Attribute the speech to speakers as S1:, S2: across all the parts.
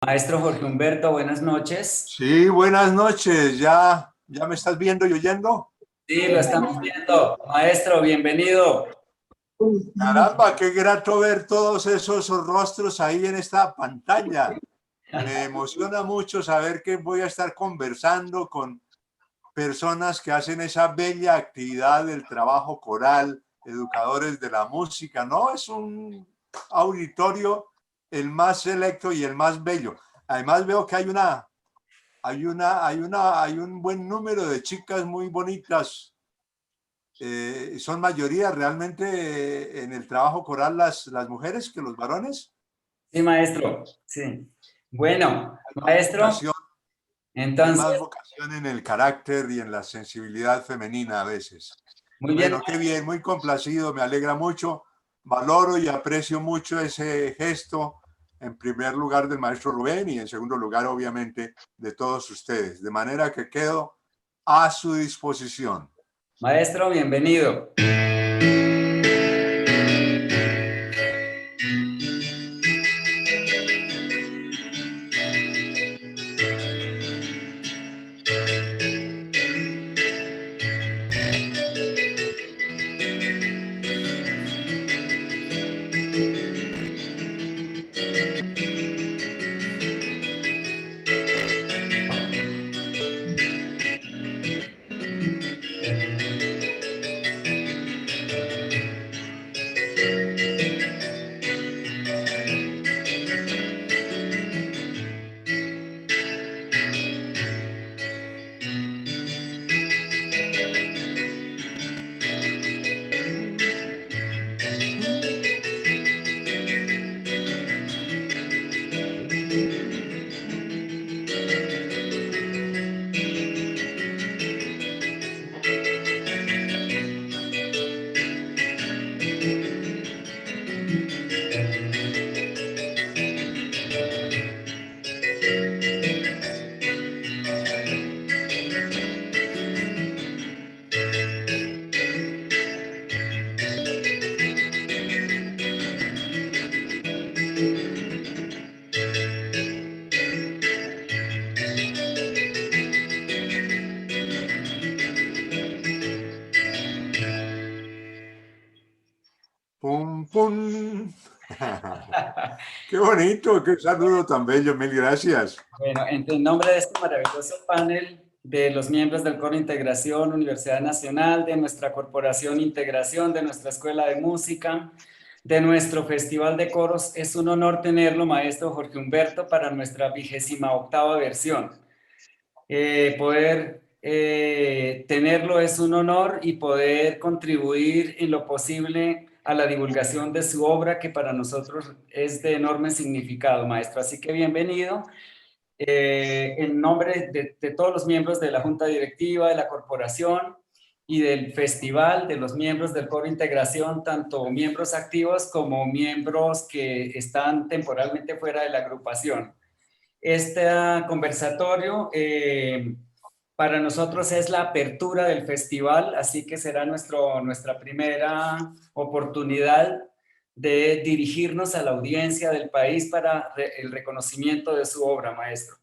S1: Maestro Jorge Humberto, buenas noches.
S2: Sí, buenas noches. ¿Ya me estás viendo y oyendo?
S1: Sí, lo estamos viendo. Maestro, bienvenido.
S2: Caramba, qué grato ver todos esos rostros ahí en esta pantalla. Me emociona mucho saber que voy a estar conversando con personas que hacen esa bella actividad del trabajo coral, educadores de la música. No, es un auditorio el más selecto y el más bello. Además veo que hay un buen número de chicas muy bonitas. Son mayoría realmente en el trabajo coral las mujeres que los varones.
S1: Sí, maestro. Sí. Bueno,
S2: Más
S1: maestro,
S2: vocación, hay
S1: entonces,
S2: más vocación en el carácter y en la sensibilidad femenina a veces.
S1: muy bien.
S2: Bueno, qué bien, muy complacido, me alegra mucho. Valoro y aprecio mucho ese gesto, en primer lugar del maestro Rubén y en segundo lugar, obviamente, de todos ustedes. De manera que quedo a su disposición.
S1: Maestro, bienvenido.
S2: Pum, pum. Qué bonito, qué saludo tan bello, mil gracias.
S1: Bueno, en nombre de este maravilloso panel de los miembros del Coro Integración, Universidad Nacional, de nuestra Corporación Integración, de nuestra Escuela de Música, de nuestro Festival de Coros, es un honor tenerlo, maestro Jorge Humberto, para nuestra 28ª versión. Poder tenerlo es un honor y poder contribuir en lo posible a la divulgación de su obra, que para nosotros es de enorme significado, maestro. Así que bienvenido. En nombre de todos los miembros de la Junta Directiva, de la Corporación y del Festival, de los miembros del Coro Integración, tanto miembros activos como miembros que están temporalmente fuera de la agrupación. Este conversatorio para nosotros es la apertura del festival, así que será nuestra primera oportunidad de dirigirnos a la audiencia del país para el reconocimiento de su obra, maestro.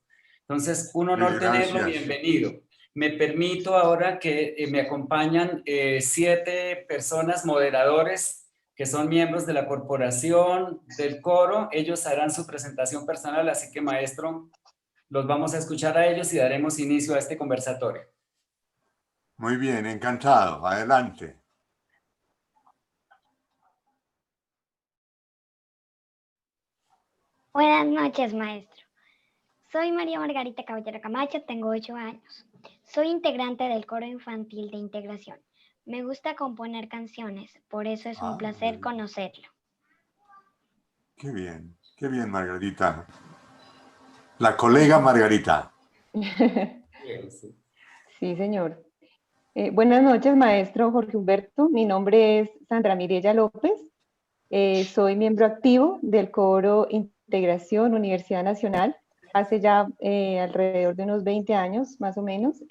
S1: Entonces, un honor tenerlo,
S2: Gracias.
S1: bienvenido. Me permito ahora que me acompañan 7 personas moderadores que son miembros de la corporación, del coro. Ellos harán su presentación personal, así que, maestro, los vamos a escuchar a ellos y daremos inicio a este conversatorio.
S2: Muy bien, encantado. Adelante.
S3: Buenas noches, maestro. Soy María Margarita Caballero Camacho, tengo 8 años. Soy integrante del coro infantil de integración. Me gusta componer canciones, por eso es un placer conocerlo.
S2: Qué bien, Margarita. La colega Margarita.
S4: Sí, señor. Buenas noches, maestro Jorge Humberto. Mi nombre es Sandra Mirella López. Soy miembro activo del Coro Integración Universidad Nacional hace ya alrededor de unos 20 años, más o menos,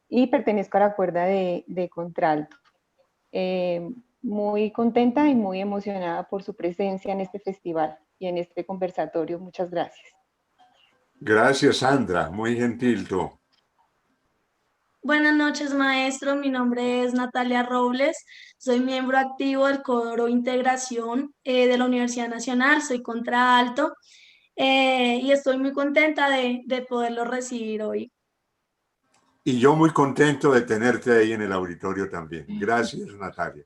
S4: y pertenezco a la cuerda de contralto. Muy contenta y muy emocionada por su presencia en este festival y en este conversatorio. Muchas gracias.
S2: Gracias, Sandra. Muy gentil tú.
S5: Buenas noches, maestro. Mi nombre es Natalia Robles. Soy miembro activo del coro Integración de la Universidad Nacional. Soy contralto y estoy muy contenta de poderlo recibir hoy.
S2: Y yo muy contento de tenerte ahí en el auditorio también. Gracias, Natalia.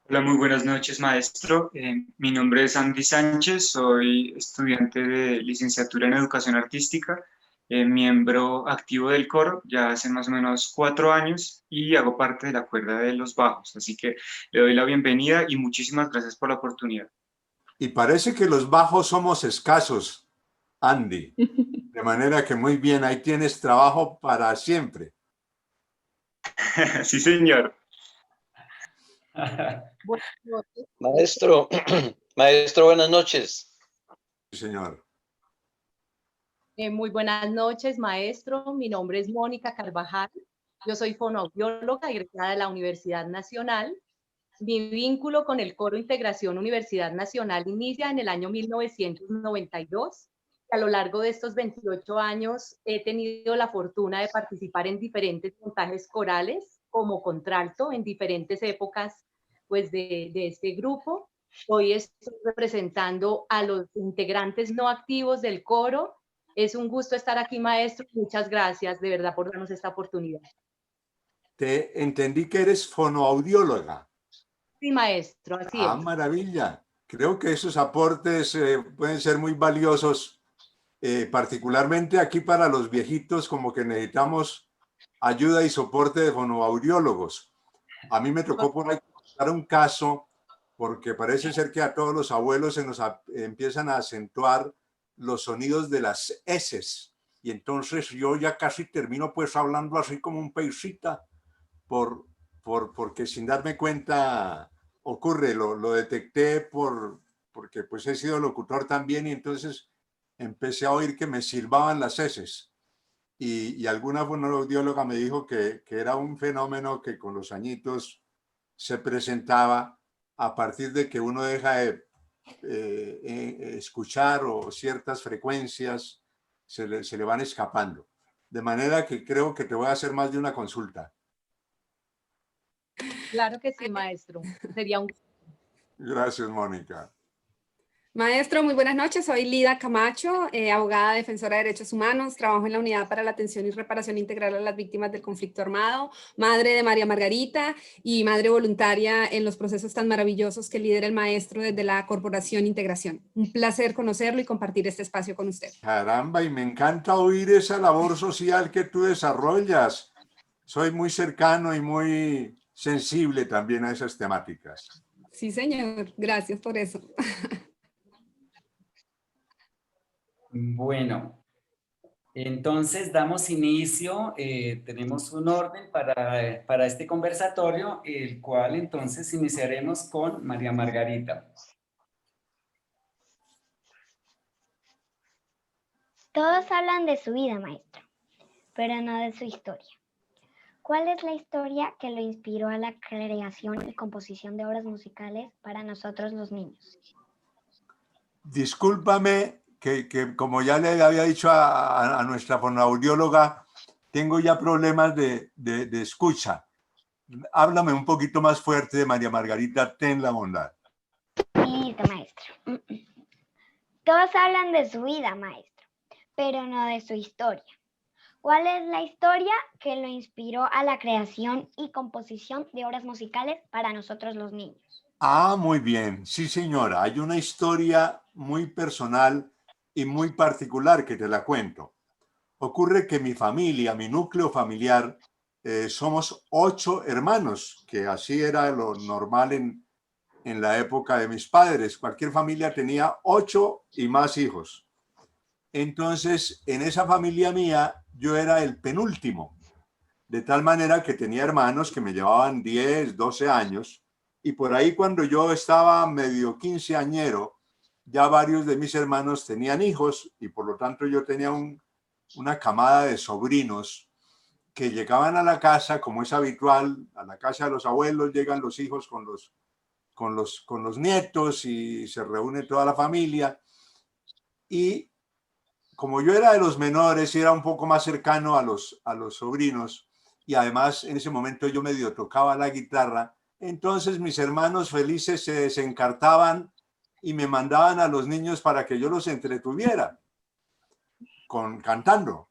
S6: Hola, muy buenas noches, maestro. Mi nombre es Andy Sánchez, soy estudiante de licenciatura en Educación Artística, miembro activo del coro ya hace más o menos 4 años y hago parte de la cuerda de los bajos. Así que le doy la bienvenida y muchísimas gracias por la oportunidad.
S2: Y parece que los bajos somos escasos, Andy. De manera que muy bien, ahí tienes trabajo para siempre.
S6: Sí, señor.
S7: Maestro, maestro, buenas noches.
S2: Sí, señor.
S8: Muy buenas noches, maestro. Mi nombre es Mónica Carvajal. Yo soy fonoaudióloga egresada de la Universidad Nacional. Mi vínculo con el Coro Integración Universidad Nacional inicia en el año 1992. A lo largo de estos 28 años he tenido la fortuna de participar en diferentes montajes corales como contralto en diferentes épocas pues, de este grupo. Hoy estoy representando a los integrantes no activos del coro. Es un gusto estar aquí, maestro. Muchas gracias, de verdad, por darnos esta oportunidad.
S2: Te entendí que eres fonoaudióloga.
S8: Sí, maestro, así es.
S2: Ah, maravilla. Creo que esos aportes pueden ser muy valiosos, particularmente aquí para los viejitos, como que necesitamos ayuda y soporte de fonoaudiólogos. A mí me tocó por ahí contar un caso, porque parece ser que a todos los abuelos se nos empiezan a acentuar los sonidos de las eses. Y entonces yo ya casi termino pues hablando así como un paisita, porque sin darme cuenta ocurre, lo detecté porque pues he sido locutor también y entonces empecé a oír que me silbaban las eses. Y alguna fonoaudióloga me dijo que era un fenómeno que con los añitos se presentaba a partir de que uno deja de escuchar o ciertas frecuencias se le van escapando. De manera que creo que te voy a hacer más de una consulta.
S8: Claro que sí, maestro. Sería un...
S2: Gracias, Mónica.
S9: Maestro, muy buenas noches. Soy Lida Camacho, abogada defensora de derechos humanos. Trabajo en la Unidad para la Atención y Reparación Integral a las Víctimas del Conflicto Armado, madre de María Margarita y madre voluntaria en los procesos tan maravillosos que lidera el maestro desde la Corporación Integración. Un placer conocerlo y compartir este espacio con usted.
S2: Caramba, y me encanta oír esa labor social que tú desarrollas. Soy muy cercano y muy sensible también a esas temáticas.
S9: Sí, señor. Gracias por eso.
S1: Bueno, entonces damos inicio, tenemos un orden para este conversatorio, el cual entonces iniciaremos con María Margarita.
S3: Todos hablan de su vida, maestro, pero no de su historia. ¿Cuál es la historia que lo inspiró a la creación y composición de obras musicales para nosotros los niños?
S2: Discúlpame que como ya le había dicho a nuestra fonoaudióloga, tengo ya problemas de escucha. Háblame un poquito más fuerte de María Margarita, ten la bondad.
S3: Listo, maestro. Todos hablan de su vida, maestro, pero no de su historia. ¿Cuál es la historia que lo inspiró a la creación y composición de obras musicales para nosotros los niños?
S2: Ah, muy bien. Sí, señora. Hay una historia muy personal y muy particular que te la cuento. Ocurre que mi familia, mi núcleo familiar, somos 8 hermanos, que así era lo normal en la época de mis padres. Cualquier familia tenía 8 y más hijos. Entonces, en esa familia mía, yo era el penúltimo, de tal manera que tenía hermanos que me llevaban 10, 12 años, y por ahí cuando yo estaba medio quinceañero, ya varios de mis hermanos tenían hijos, y por lo tanto yo tenía una camada de sobrinos que llegaban a la casa, como es habitual, a la casa de los abuelos llegan los hijos con los nietos y se reúne toda la familia. Y como yo era de los menores y era un poco más cercano a los sobrinos, y además en ese momento yo medio tocaba la guitarra, entonces mis hermanos felices se desencartaban y me mandaban a los niños para que yo los entretuviera cantando.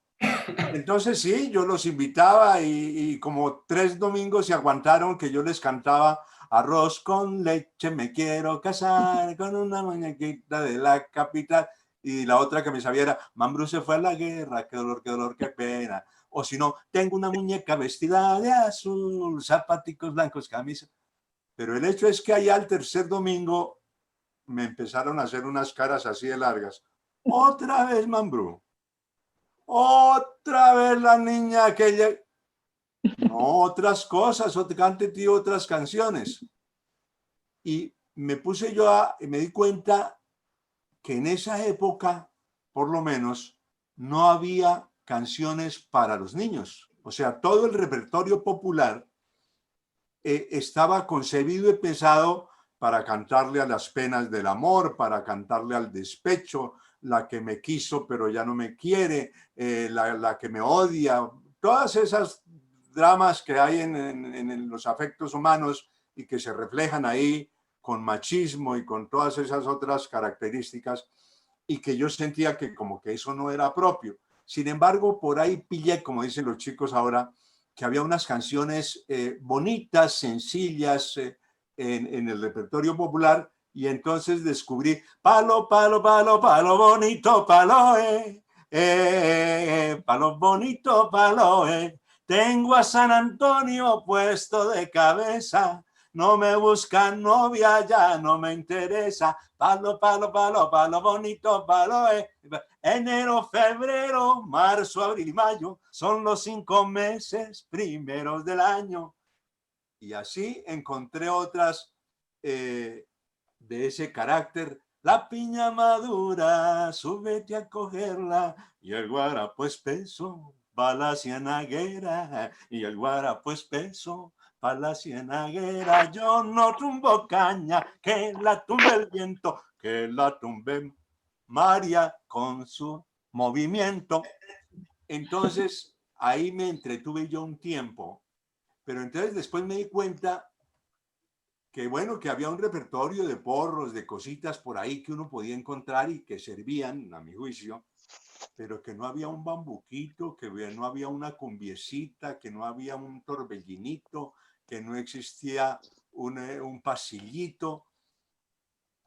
S2: Entonces sí, yo los invitaba y como 3 domingos se aguantaron que yo les cantaba arroz con leche, me quiero casar con una muñequita de la capital. Y la otra que me sabía era Mambrú se fue a la guerra, qué dolor, qué pena. O si no, tengo una muñeca vestida de azul, zapaticos blancos, camisa. Pero el hecho es que allá al tercer domingo me empezaron a hacer unas caras así de largas. Otra vez Mambrú. Otra vez la niña aquella. No, otras cosas, cante tío otras canciones. Y me puse me di cuenta que en esa época, por lo menos, no había canciones para los niños. O sea, todo el repertorio popular estaba concebido y pensado para cantarle a las penas del amor, para cantarle al despecho, la que me quiso pero ya no me quiere, la que me odia, todas esas dramas que hay en los afectos humanos y que se reflejan ahí con machismo y con todas esas otras características, y que yo sentía que como que eso no era propio. Sin embargo, por ahí pillé, como dicen los chicos ahora, que había unas canciones bonitas, sencillas en el repertorio popular, y entonces descubrí palo, palo, palo, palo bonito, palo, palo bonito, palo, tengo a San Antonio puesto de cabeza, no me buscan novia, ya no me interesa, palo, palo, palo, palo bonito, palo, enero, febrero, marzo, abril y mayo, son los 5 meses primeros del año. Y así encontré otras de ese carácter. La piña madura, súbete a cogerla, y el guarapo espeso, pa' la cienaguera, y el guarapo espeso, pa' la cienaguera. Yo no tumbo caña, que la tumbe el viento, que la tumbe María con su movimiento. Entonces, ahí me entretuve yo un tiempo, pero entonces después me di cuenta que bueno, que había un repertorio de porros, de cositas por ahí que uno podía encontrar y que servían, a mi juicio, pero que no había un bambuquito, que no había una cumbiecita, que no había un torbellinito, que no existía un pasillito.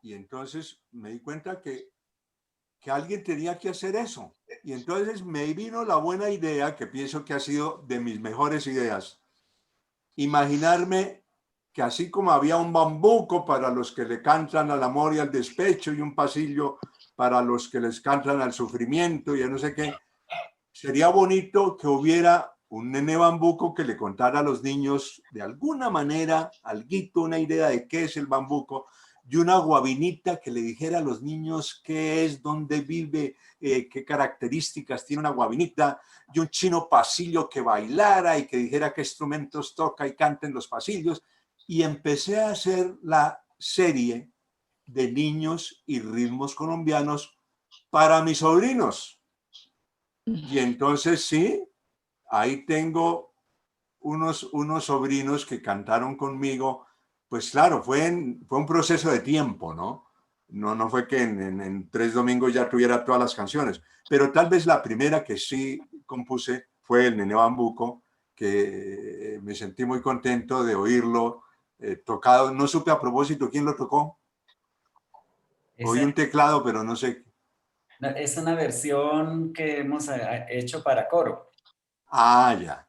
S2: Y entonces me di cuenta que alguien tenía que hacer eso. Y entonces me vino la buena idea, que pienso que ha sido de mis mejores ideas, imaginarme que así como había un bambuco para los que le cantan al amor y al despecho y un pasillo para los que les cantan al sufrimiento y a no sé qué, sería bonito que hubiera un nene bambuco que le contara a los niños de alguna manera, alguito, una idea de qué es el bambuco, y una guabinita que le dijera a los niños qué es, dónde vive, qué características tiene una guabinita, y un chino pasillo que bailara y que dijera qué instrumentos toca y canta en los pasillos. Y empecé a hacer la serie de niños y ritmos colombianos para mis sobrinos. Y entonces sí, ahí tengo unos sobrinos que cantaron conmigo. Pues claro, fue un proceso de tiempo, ¿no? No fue que en 3 domingos ya tuviera todas las canciones, pero tal vez la primera que sí compuse fue el Nene Bambuco, que me sentí muy contento de oírlo tocado. No supe a propósito quién lo tocó. Oí un teclado, pero no sé.
S1: Es una versión que hemos hecho para coro.
S2: Ah, ya.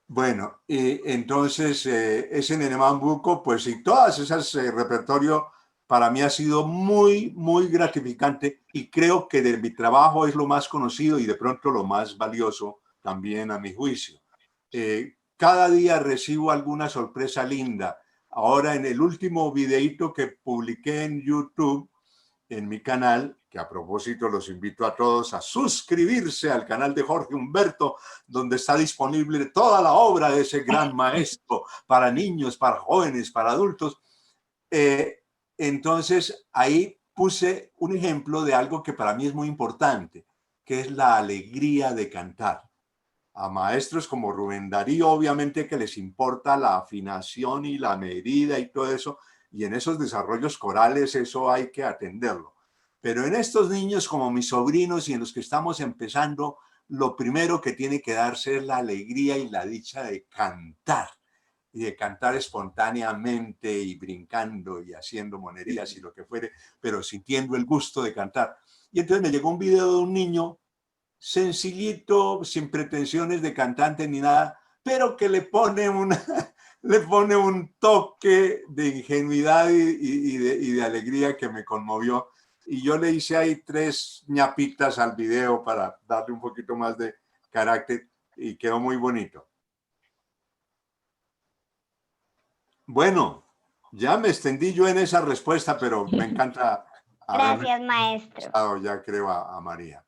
S2: Bueno, y entonces ese Nene Bambuco, pues y todas esas repertorio para mí ha sido muy, muy gratificante, y creo que de mi trabajo es lo más conocido y de pronto lo más valioso también a mi juicio. Cada día recibo alguna sorpresa linda. Ahora en el último videíto que publiqué en YouTube, en mi canal, que a propósito los invito a todos a suscribirse al canal de Jorge Humberto, donde está disponible toda la obra de ese gran maestro para niños, para jóvenes, para adultos. Entonces ahí puse un ejemplo de algo que para mí es muy importante, que es la alegría de cantar. A maestros como Rubén Darío, obviamente que les importa la afinación y la medida y todo eso, y en esos desarrollos corales eso hay que atenderlo. Pero en estos niños como mis sobrinos y en los que estamos empezando, lo primero que tiene que darse es la alegría y la dicha de cantar, y de cantar espontáneamente y brincando y haciendo monerías y lo que fuere, pero sintiendo el gusto de cantar. Y entonces me llegó un video de un niño sencillito, sin pretensiones de cantante ni nada, pero que le pone un toque de ingenuidad y de alegría que me conmovió. Y yo le hice ahí 3 ñapitas al video para darle un poquito más de carácter y quedó muy bonito. Bueno, ya me extendí yo en esa respuesta, pero me encanta.
S3: Gracias, maestro.
S2: Ya creo a María.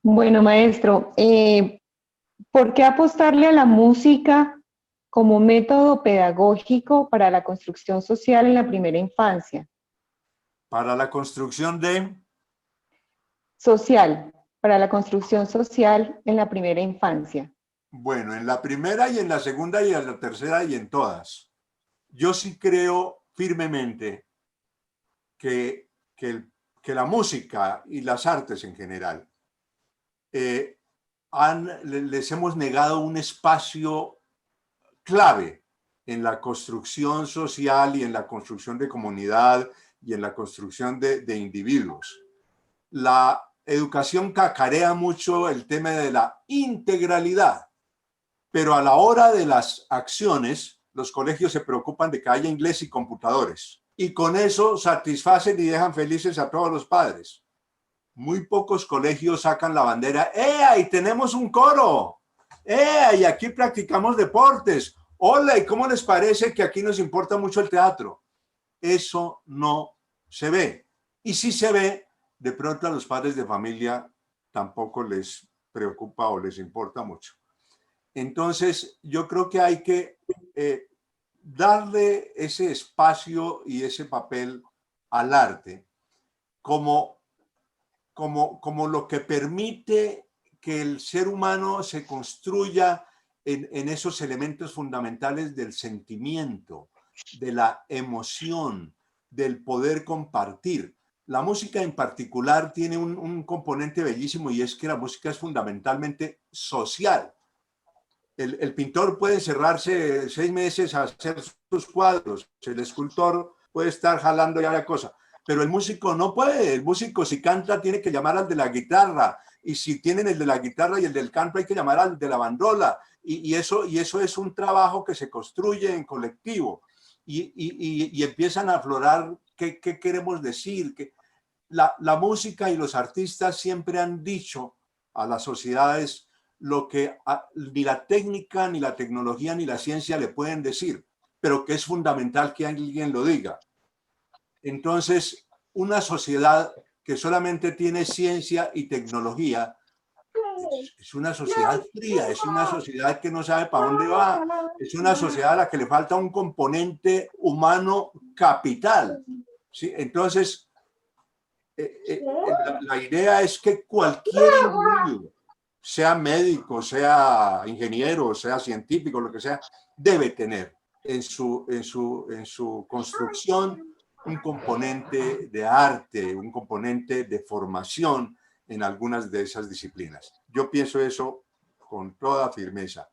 S4: Bueno, maestro, ¿por qué apostarle a la música como método pedagógico para la construcción social en la primera infancia?
S2: Para la construcción de...
S4: Social, para la construcción social en la primera infancia. Bueno,
S2: en la primera y en la segunda y en la tercera y en todas. Yo sí creo firmemente que la música y las artes en general les hemos negado un espacio clave en la construcción social y en la construcción de comunidad y en la construcción de individuos. La educación cacarea mucho el tema de la integralidad, pero a la hora de las acciones, los colegios se preocupan de que haya inglés y computadores. Y con eso satisfacen y dejan felices a todos los padres. Muy pocos colegios sacan la bandera. ¡Eh, y tenemos un coro! ¡Eh, y aquí practicamos deportes! ¡Hola! ¿Y cómo les parece que aquí nos importa mucho el teatro? Eso no se ve. Y si se ve, de pronto a los padres de familia tampoco les preocupa o les importa mucho. Entonces, yo creo que hay que darle ese espacio y ese papel al arte como lo que permite que el ser humano se construya en esos elementos fundamentales del sentimiento, de la emoción, del poder compartir. La música en particular tiene un componente bellísimo y es que la música es fundamentalmente social. El pintor puede encerrarse 6 meses a hacer sus cuadros, el escultor puede estar jalando ya la cosa, pero el músico no puede. El músico, si canta, tiene que llamar al de la guitarra, y si tienen el de la guitarra y el del canto, hay que llamar al de la bandola, y eso es un trabajo que se construye en colectivo, y empiezan a aflorar qué queremos decir. Que la música y los artistas siempre han dicho a las sociedades lo que ni la técnica, ni la tecnología, ni la ciencia le pueden decir, pero que es fundamental que alguien lo diga. Entonces, una sociedad que solamente tiene ciencia y tecnología es una sociedad fría, es una sociedad que no sabe para dónde va, es una sociedad a la que le falta un componente humano capital, ¿sí? Entonces, la idea es que cualquier individuo, sea médico, sea ingeniero, sea científico, lo que sea, debe tener en su construcción un componente de arte, un componente de formación en algunas de esas disciplinas. Yo pienso eso con toda firmeza.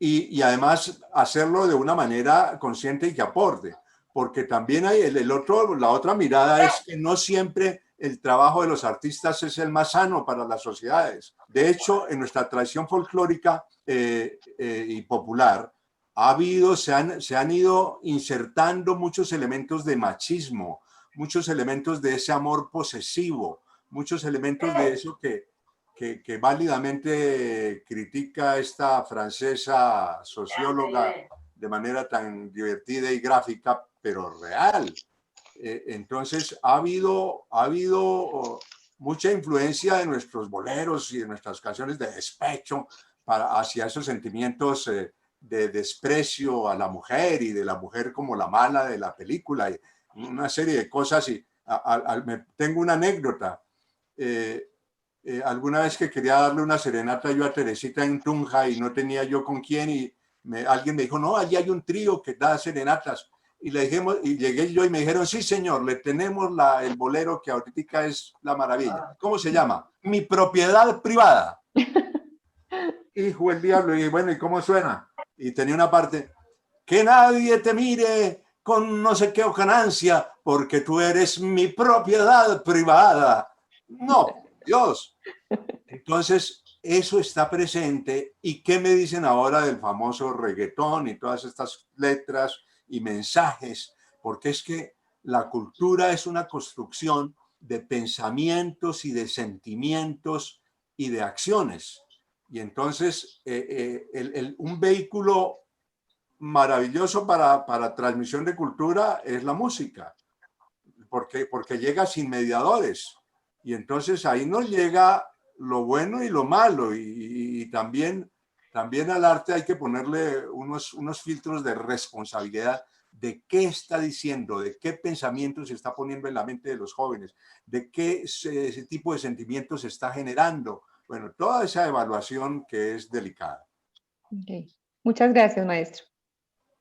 S2: Y además hacerlo de una manera consciente y que aporte, porque también hay la otra mirada es que no siempre el trabajo de los artistas es el más sano para las sociedades. De hecho, en nuestra tradición folclórica y popular, se han ido insertando muchos elementos de machismo, muchos elementos de ese amor posesivo, muchos elementos de eso que válidamente critica esta francesa socióloga de manera tan divertida y gráfica, pero real. Entonces ha habido mucha influencia de nuestros boleros y de nuestras canciones de despecho hacia esos sentimientos de desprecio a la mujer y de la mujer como la mala de la película. una serie de cosas y tengo una anécdota. Alguna vez que quería darle una serenata yo a Teresita en Tunja y no tenía yo con quién y alguien me dijo, no, allí hay un trío que da serenatas. Y le dijimos, y llegué yo y me dijeron, sí señor, le tenemos el bolero que ahorita es la maravilla. ¿Cómo se llama? Mi propiedad privada. Hijo del diablo. Y bueno, ¿y cómo suena? Y tenía una parte, que nadie te mire con no sé qué ganancia, porque tú eres mi propiedad privada. No, Dios. Entonces, eso está presente. ¿Y qué me dicen ahora del famoso reggaetón y todas estas letras y mensajes? Porque es que la cultura es una construcción de pensamientos y de sentimientos y de acciones. Y entonces, un vehículo maravilloso para transmisión de cultura es la música, porque llega sin mediadores. Y entonces ahí nos llega lo bueno y lo malo. Y también al arte hay que ponerle unos filtros de responsabilidad de qué está diciendo, de qué pensamientos se está poniendo en la mente de los jóvenes, de qué ese tipo de sentimientos se está generando. Bueno, toda esa evaluación que es delicada.
S4: Okay. Muchas gracias, maestro.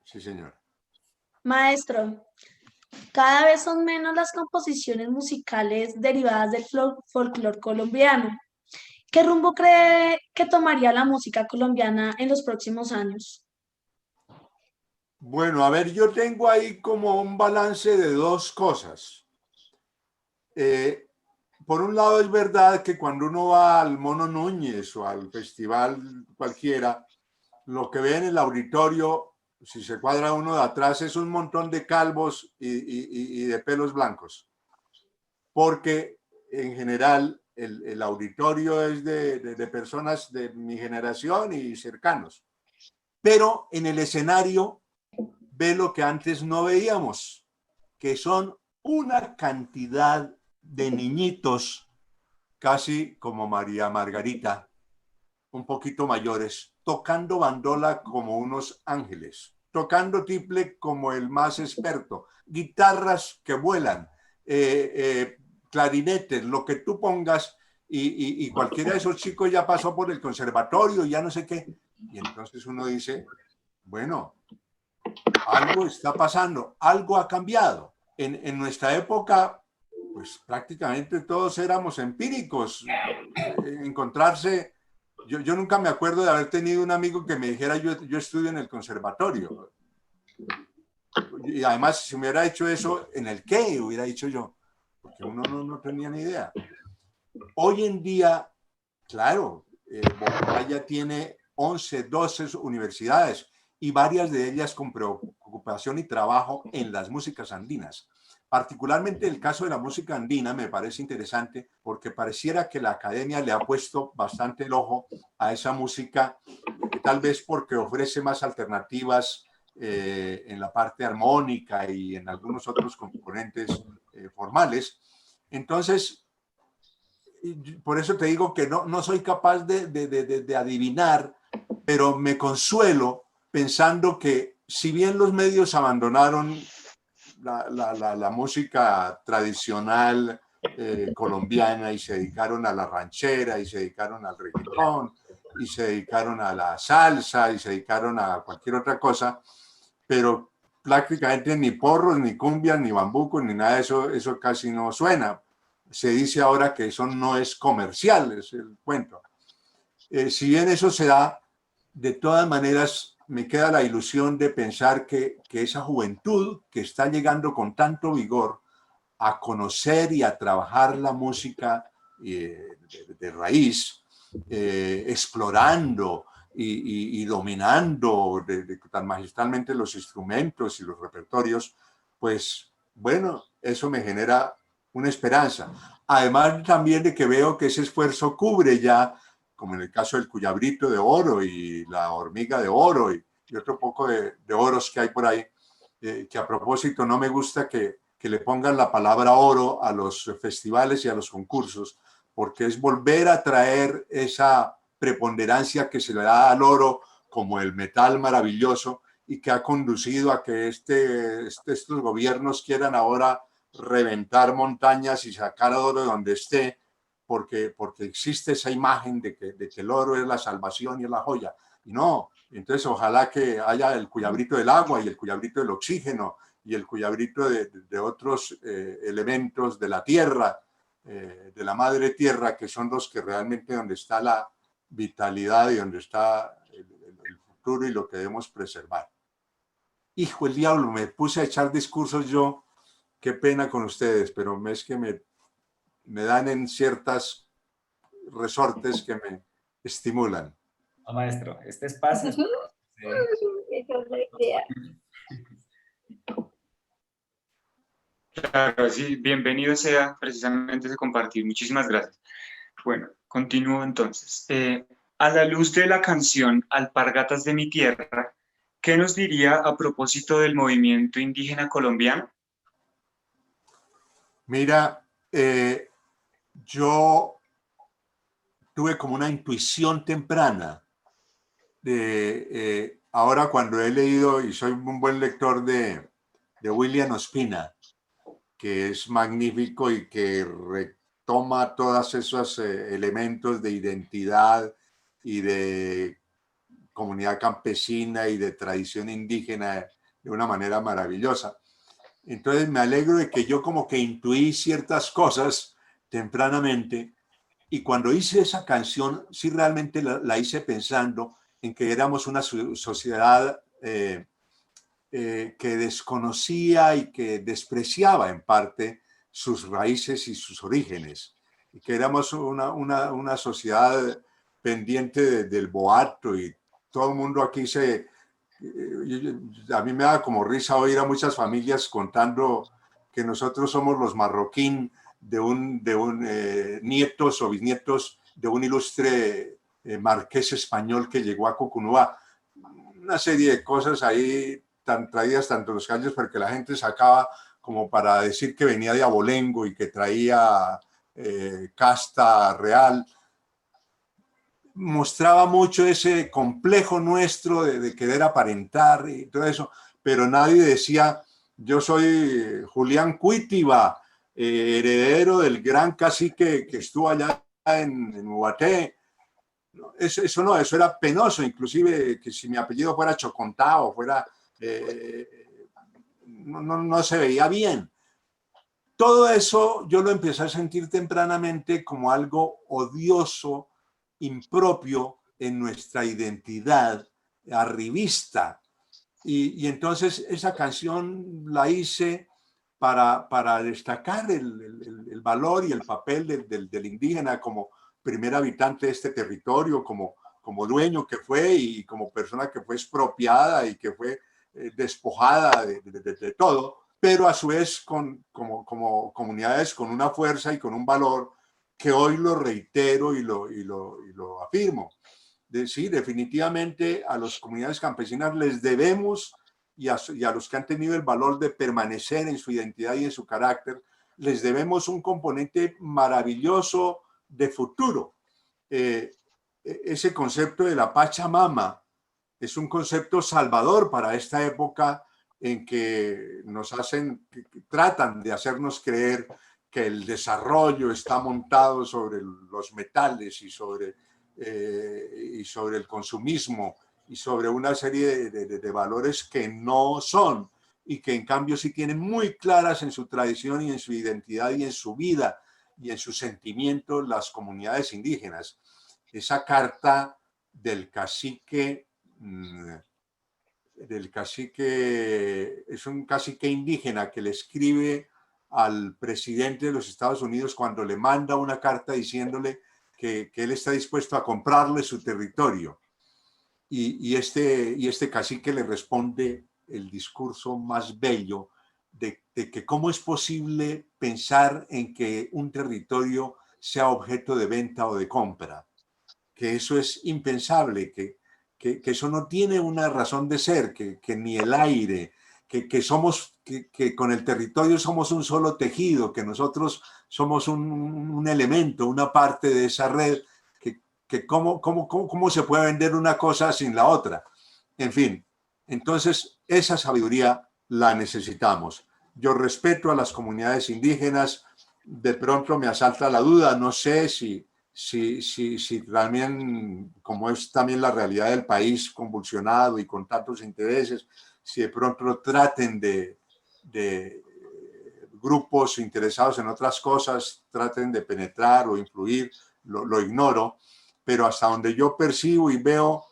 S2: Sí, señora.
S5: Maestro, cada vez son menos las composiciones musicales derivadas del folclore colombiano. ¿Qué rumbo cree que tomaría la música colombiana en los próximos años?
S2: Bueno, a ver, yo tengo ahí como un balance de dos cosas. Por un lado, es verdad que cuando uno va al Mono Núñez o al festival cualquiera, lo que ve en el auditorio, si se cuadra uno de atrás, es un montón de calvos y de pelos blancos. Porque en general el auditorio es de personas de mi generación y cercanos. Pero en el escenario ve lo que antes no veíamos, que son una cantidad de niñitos, casi como María Margarita, un poquito mayores, tocando bandola como unos ángeles, tocando tiple como el más experto, guitarras que vuelan, clarinetes, lo que tú pongas, y cualquiera de esos chicos ya pasó por el conservatorio, ya no sé qué. Y entonces uno dice, bueno, algo está pasando, algo ha cambiado. En nuestra época, pues prácticamente todos éramos empíricos. Encontrarse, yo nunca me acuerdo de haber tenido un amigo que me dijera yo estudio en el conservatorio. Y además, si me hubiera hecho eso, ¿en el qué hubiera dicho yo? Porque uno no tenía ni idea. Hoy en día, claro, Bogotá ya tiene 11, 12 universidades y varias de ellas con preocupación y trabajo en las músicas andinas. Particularmente el caso de la música andina me parece interesante porque pareciera que la academia le ha puesto bastante el ojo a esa música, tal vez porque ofrece más alternativas en la parte armónica y en algunos otros componentes formales. Entonces, por eso te digo que no soy capaz de adivinar, pero me consuelo pensando que si bien los medios abandonaron la música tradicional colombiana y se dedicaron a la ranchera y se dedicaron al reggaetón y se dedicaron a la salsa y se dedicaron a cualquier otra cosa, pero prácticamente ni porros, ni cumbias, ni bambucos, ni nada de eso casi no suena. Se dice ahora que eso no es comercial, es el cuento. Si bien eso se da, de todas maneras me queda la ilusión de pensar que esa juventud que está llegando con tanto vigor a conocer y a trabajar la música de raíz, explorando y dominando tan magistralmente los instrumentos y los repertorios, pues bueno, eso me genera una esperanza. Además también de que veo que ese esfuerzo cubre ya, como en el caso del cuyabrito de oro y la hormiga de oro y otro poco de oros que hay por ahí, que a propósito no me gusta que le pongan la palabra oro a los festivales y a los concursos, porque es volver a traer esa preponderancia que se le da al oro como el metal maravilloso y que ha conducido a que estos gobiernos quieran ahora reventar montañas y sacar oro de donde esté, porque existe esa imagen de que el oro es la salvación y es la joya. Y no, entonces ojalá que haya el cuyabrito del agua y el cuyabrito del oxígeno y el cuyabrito de otros elementos de la tierra, de la madre tierra, que son los que realmente donde está la vitalidad y donde está el futuro y lo que debemos preservar. Hijo el diablo, me puse a echar discursos yo, qué pena con ustedes, pero es que me dan en ciertas resortes que me estimulan.
S1: No, maestro, este espacio es...
S3: Esa es la idea.
S6: Claro, sí, bienvenido sea precisamente ese compartir. Muchísimas gracias. Bueno, continúo entonces. A la luz de la canción Alpargatas de mi tierra, ¿qué nos diría a propósito del movimiento indígena colombiano?
S2: Mira, yo tuve como una intuición temprana. Ahora cuando he leído, y soy un buen lector de William Ospina, que es magnífico y que retoma todos esos elementos de identidad y de comunidad campesina y de tradición indígena de una manera maravillosa. Entonces me alegro de que yo como que intuí ciertas cosas tempranamente, y cuando hice esa canción sí realmente la hice pensando en que éramos una sociedad que desconocía y que despreciaba en parte sus raíces y sus orígenes, y que éramos una sociedad pendiente del boato, y todo el mundo aquí a mí me da como risa oír a muchas familias contando que nosotros somos los marroquín de nietos o bisnietos de un ilustre marqués español que llegó a Cucunúa. Una serie de cosas ahí traídas tanto los callos, porque la gente sacaba como para decir que venía de abolengo y que traía casta real. Mostraba mucho ese complejo nuestro de querer aparentar y todo eso, pero nadie decía: yo soy Julián Cuitiba, heredero del gran cacique que estuvo allá en Ubaté. Eso no, eso era penoso, inclusive que si mi apellido fuera Chocontá o fuera... no se veía bien. Todo eso yo lo empecé a sentir tempranamente como algo odioso, impropio en nuestra identidad arribista. Y entonces esa canción la hice para destacar el valor y el papel del indígena como primer habitante de este territorio, como dueño que fue y como persona que fue expropiada y que fue despojada de todo, pero a su vez como comunidades con una fuerza y con un valor que hoy lo reitero y lo afirmo. Sí, definitivamente a las comunidades campesinas les debemos, y a los que han tenido el valor de permanecer en su identidad y en su carácter, les debemos un componente maravilloso de futuro. Ese concepto de la Pachamama es un concepto salvador para esta época en que tratan de hacernos creer que el desarrollo está montado sobre los metales y sobre el consumismo y sobre una serie de valores que no son, y que en cambio sí tienen muy claras en su tradición y en su identidad y en su vida y en sus sentimientos las comunidades indígenas. Esa carta del cacique, es un cacique indígena que le escribe al presidente de los Estados Unidos cuando le manda una carta diciéndole que él está dispuesto a comprarle su territorio. Y este cacique le responde el discurso más bello de que cómo es posible pensar en que un territorio sea objeto de venta o de compra, que eso es impensable, que eso no tiene una razón de ser, que ni el aire, que con el territorio somos un solo tejido, que nosotros somos un elemento, una parte de esa red, que cómo se puede vender una cosa sin la otra. En fin, Entonces, esa sabiduría la necesitamos. Yo respeto a las comunidades indígenas. De pronto me asalta la duda, no sé si también, como es también la realidad del país convulsionado y con tantos intereses, si de pronto traten de grupos interesados en otras cosas, traten de penetrar o influir, lo ignoro, pero hasta donde yo percibo y veo,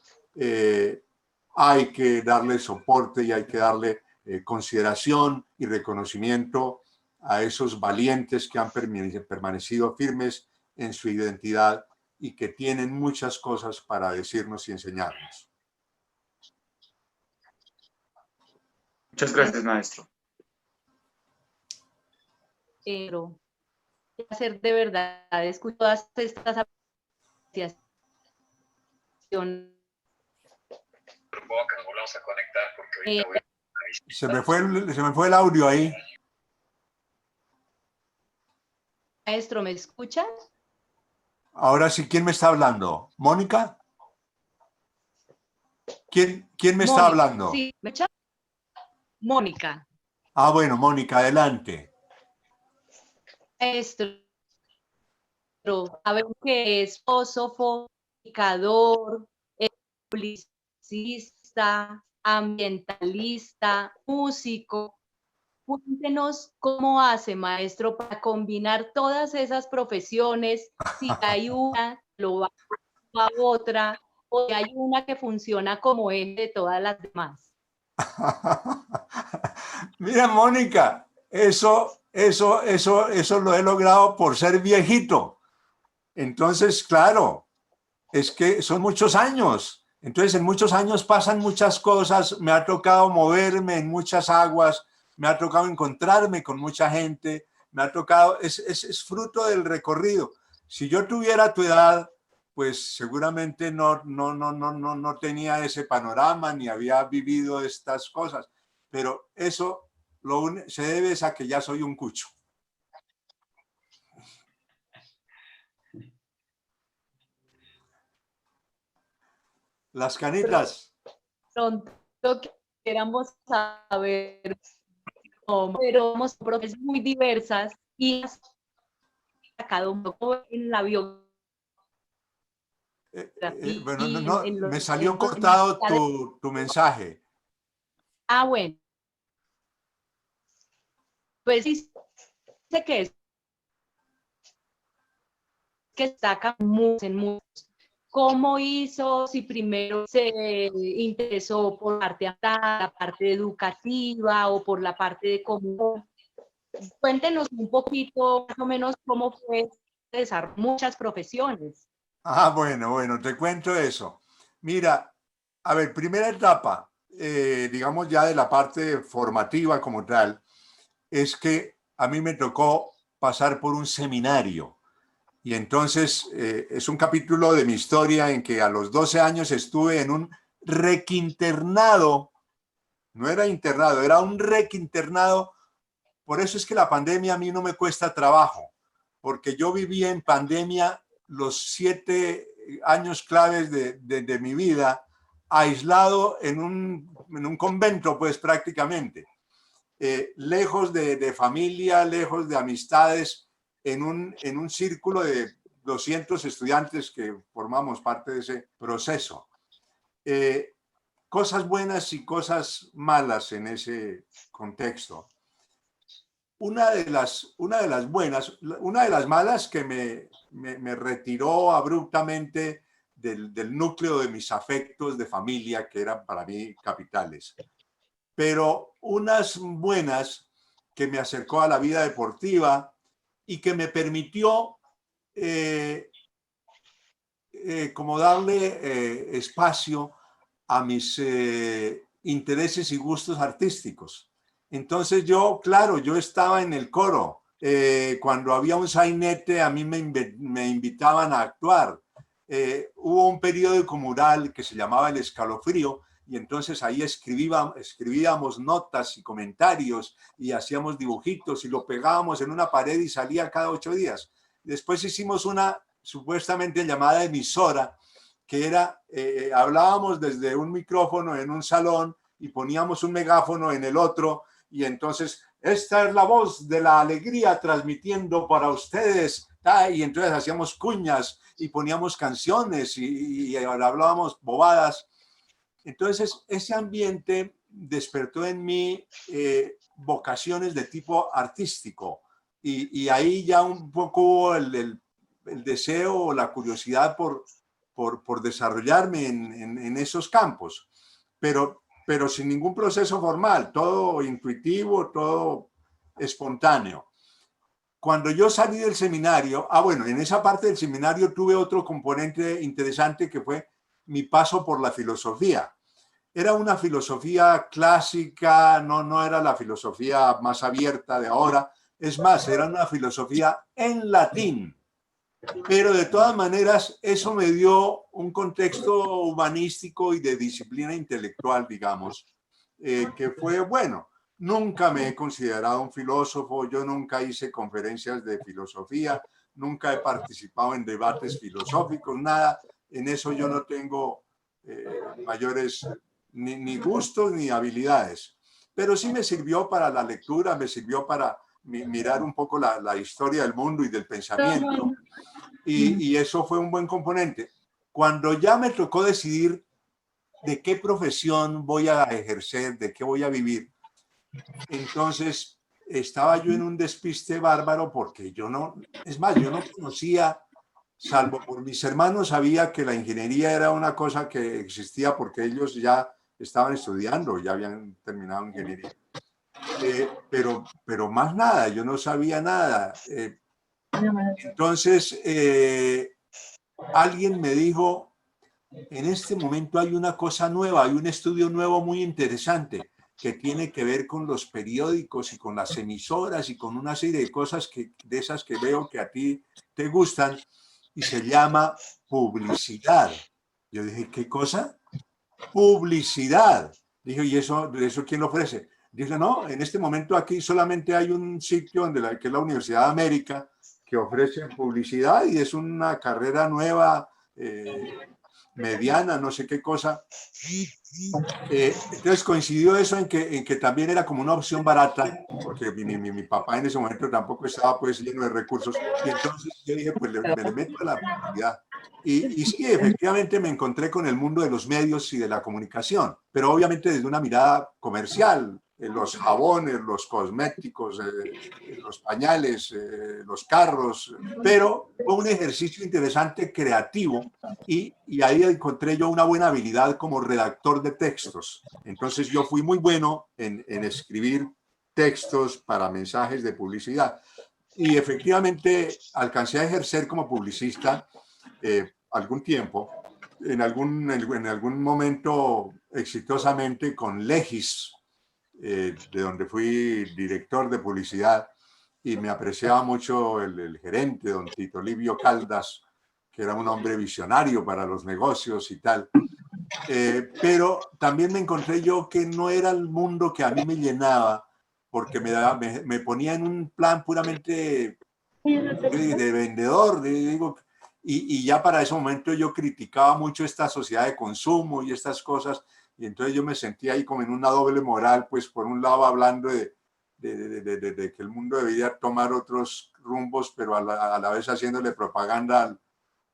S2: hay que darle soporte y hay que darle consideración y reconocimiento a esos valientes que han permanecido firmes en su identidad y que tienen muchas cosas para decirnos y enseñarnos.
S6: Muchas gracias, maestro.
S8: Pero hacer de verdad, escucho todas estas apreciaciones.
S10: Volvamos a conectar porque ahorita
S2: se me fue el audio ahí.
S8: Maestro, ¿me escuchas?
S2: Ahora sí, ¿quién me está hablando? ¿Mónica? ¿Quién me está hablando?
S8: Sí, ¿me escuchas? Mónica.
S2: Ah, bueno, Mónica, adelante.
S8: Maestro, sabemos que es filósofo, comunicador, publicista, ambientalista, músico. Cuéntenos cómo hace, maestro, para combinar todas esas profesiones, si hay una, lo va a otra, o si hay una que funciona como eje de todas las demás.
S2: Mira, Mónica, eso lo he logrado por ser viejito. Entonces, claro, es que son muchos años. Entonces, en muchos años pasan muchas cosas. Me ha tocado moverme en muchas aguas. Me ha tocado encontrarme con mucha gente. Me ha tocado, es fruto del recorrido. Si yo tuviera tu edad, pues seguramente no tenía ese panorama ni había vivido estas cosas. Pero eso se debe a que ya soy un cucho. Las canitas.
S8: Pronto queramos saber, pero somos profesiones muy diversas y cada uno en la biografía.
S2: Bueno, me salió cortado tu mensaje.
S8: Ah, bueno. Pues sí, sé que destaca en muchos. ¿Cómo hizo? Si primero se interesó por la parte educativa o por la parte de cómo. Cuéntenos un poquito, más o menos, cómo fue desarrollar muchas profesiones.
S2: Ah, bueno, te cuento eso. Mira, a ver, primera etapa, digamos ya de la parte formativa como tal, es que a mí me tocó pasar por un seminario. Y entonces es un capítulo de mi historia en que a los 12 años estuve en un requinternado. No era internado, era un requinternado. Por eso es que la pandemia a mí no me cuesta trabajo, porque yo viví en pandemia los 7 años claves de mi vida, aislado en un convento, pues prácticamente, lejos de familia, lejos de amistades, en un círculo de 200 estudiantes que formamos parte de ese proceso. Cosas buenas y cosas malas en ese contexto. Una de las buenas, una de las malas que me retiró abruptamente del núcleo de mis afectos de familia, que eran para mí capitales. Pero unas buenas que me acercó a la vida deportiva y que me permitió como darle espacio a mis intereses y gustos artísticos. Entonces yo, claro, yo estaba en el coro. Cuando había un sainete, a mí me invitaban a actuar. Hubo un periódico mural que se llamaba El Escalofrío, y entonces ahí escribíamos notas y comentarios y hacíamos dibujitos y lo pegábamos en una pared y salía cada 8 días. Después hicimos una supuestamente llamada emisora, que era, hablábamos desde un micrófono en un salón y poníamos un megáfono en el otro y entonces esta es la voz de la alegría transmitiendo para ustedes, y entonces hacíamos cuñas y poníamos canciones y hablábamos bobadas. Entonces ese ambiente despertó en mí vocaciones de tipo artístico y ahí ya un poco el deseo o la curiosidad por desarrollarme en esos campos, pero sin ningún proceso formal, todo intuitivo, todo espontáneo. Cuando yo salí del seminario, bueno, en esa parte del seminario tuve otro componente interesante que fue mi paso por la filosofía. Era una filosofía clásica, no era la filosofía más abierta de ahora, es más, era una filosofía en latín. Pero de todas maneras, eso me dio un contexto humanístico y de disciplina intelectual, digamos, que fue bueno. Nunca me he considerado un filósofo, yo nunca hice conferencias de filosofía, nunca he participado en debates filosóficos, nada. En eso yo no tengo mayores ni gustos ni habilidades. Pero sí me sirvió para la lectura, me sirvió para mirar un poco la historia del mundo y del pensamiento. Y eso fue un buen componente. Cuando ya me tocó decidir de qué profesión voy a ejercer, de qué voy a vivir, entonces estaba yo en un despiste bárbaro porque yo no conocía, salvo por mis hermanos, sabía que la ingeniería era una cosa que existía porque ellos ya estaban estudiando, ya habían terminado ingeniería. Pero más nada, yo no sabía nada. Entonces, alguien me dijo, en este momento hay una cosa nueva, hay un estudio nuevo muy interesante que tiene que ver con los periódicos y con las emisoras y con una serie de cosas de esas que veo que a ti te gustan y se llama publicidad. Yo dije, ¿qué cosa? Publicidad. Dije, ¿y eso quién lo ofrece? Dije, no, en este momento aquí solamente hay un sitio que es la Universidad de América, que ofrece publicidad y es una carrera nueva, mediana, no sé qué cosa. Entonces coincidió eso en que también era como una opción barata, porque mi papá en ese momento tampoco estaba pues lleno de recursos, y entonces yo dije, pues me le meto a la publicidad. Y sí, efectivamente me encontré con el mundo de los medios y de la comunicación, pero obviamente desde una mirada comercial, los jabones, los cosméticos, los pañales, los carros, pero fue un ejercicio interesante, creativo, y ahí encontré yo una buena habilidad como redactor de textos. Entonces yo fui muy bueno en escribir textos para mensajes de publicidad. Y efectivamente alcancé a ejercer como publicista algún tiempo, en algún momento exitosamente con Legis, de donde fui director de publicidad, y me apreciaba mucho el gerente, don Tito Livio Caldas, que era un hombre visionario para los negocios y tal. Pero también me encontré yo que no era el mundo que a mí me llenaba, porque me ponía en un plan puramente de vendedor, y ya para ese momento yo criticaba mucho esta sociedad de consumo y estas cosas, y entonces yo me sentía ahí como en una doble moral, pues por un lado hablando de que el mundo debería tomar otros rumbos, pero a la vez haciéndole propaganda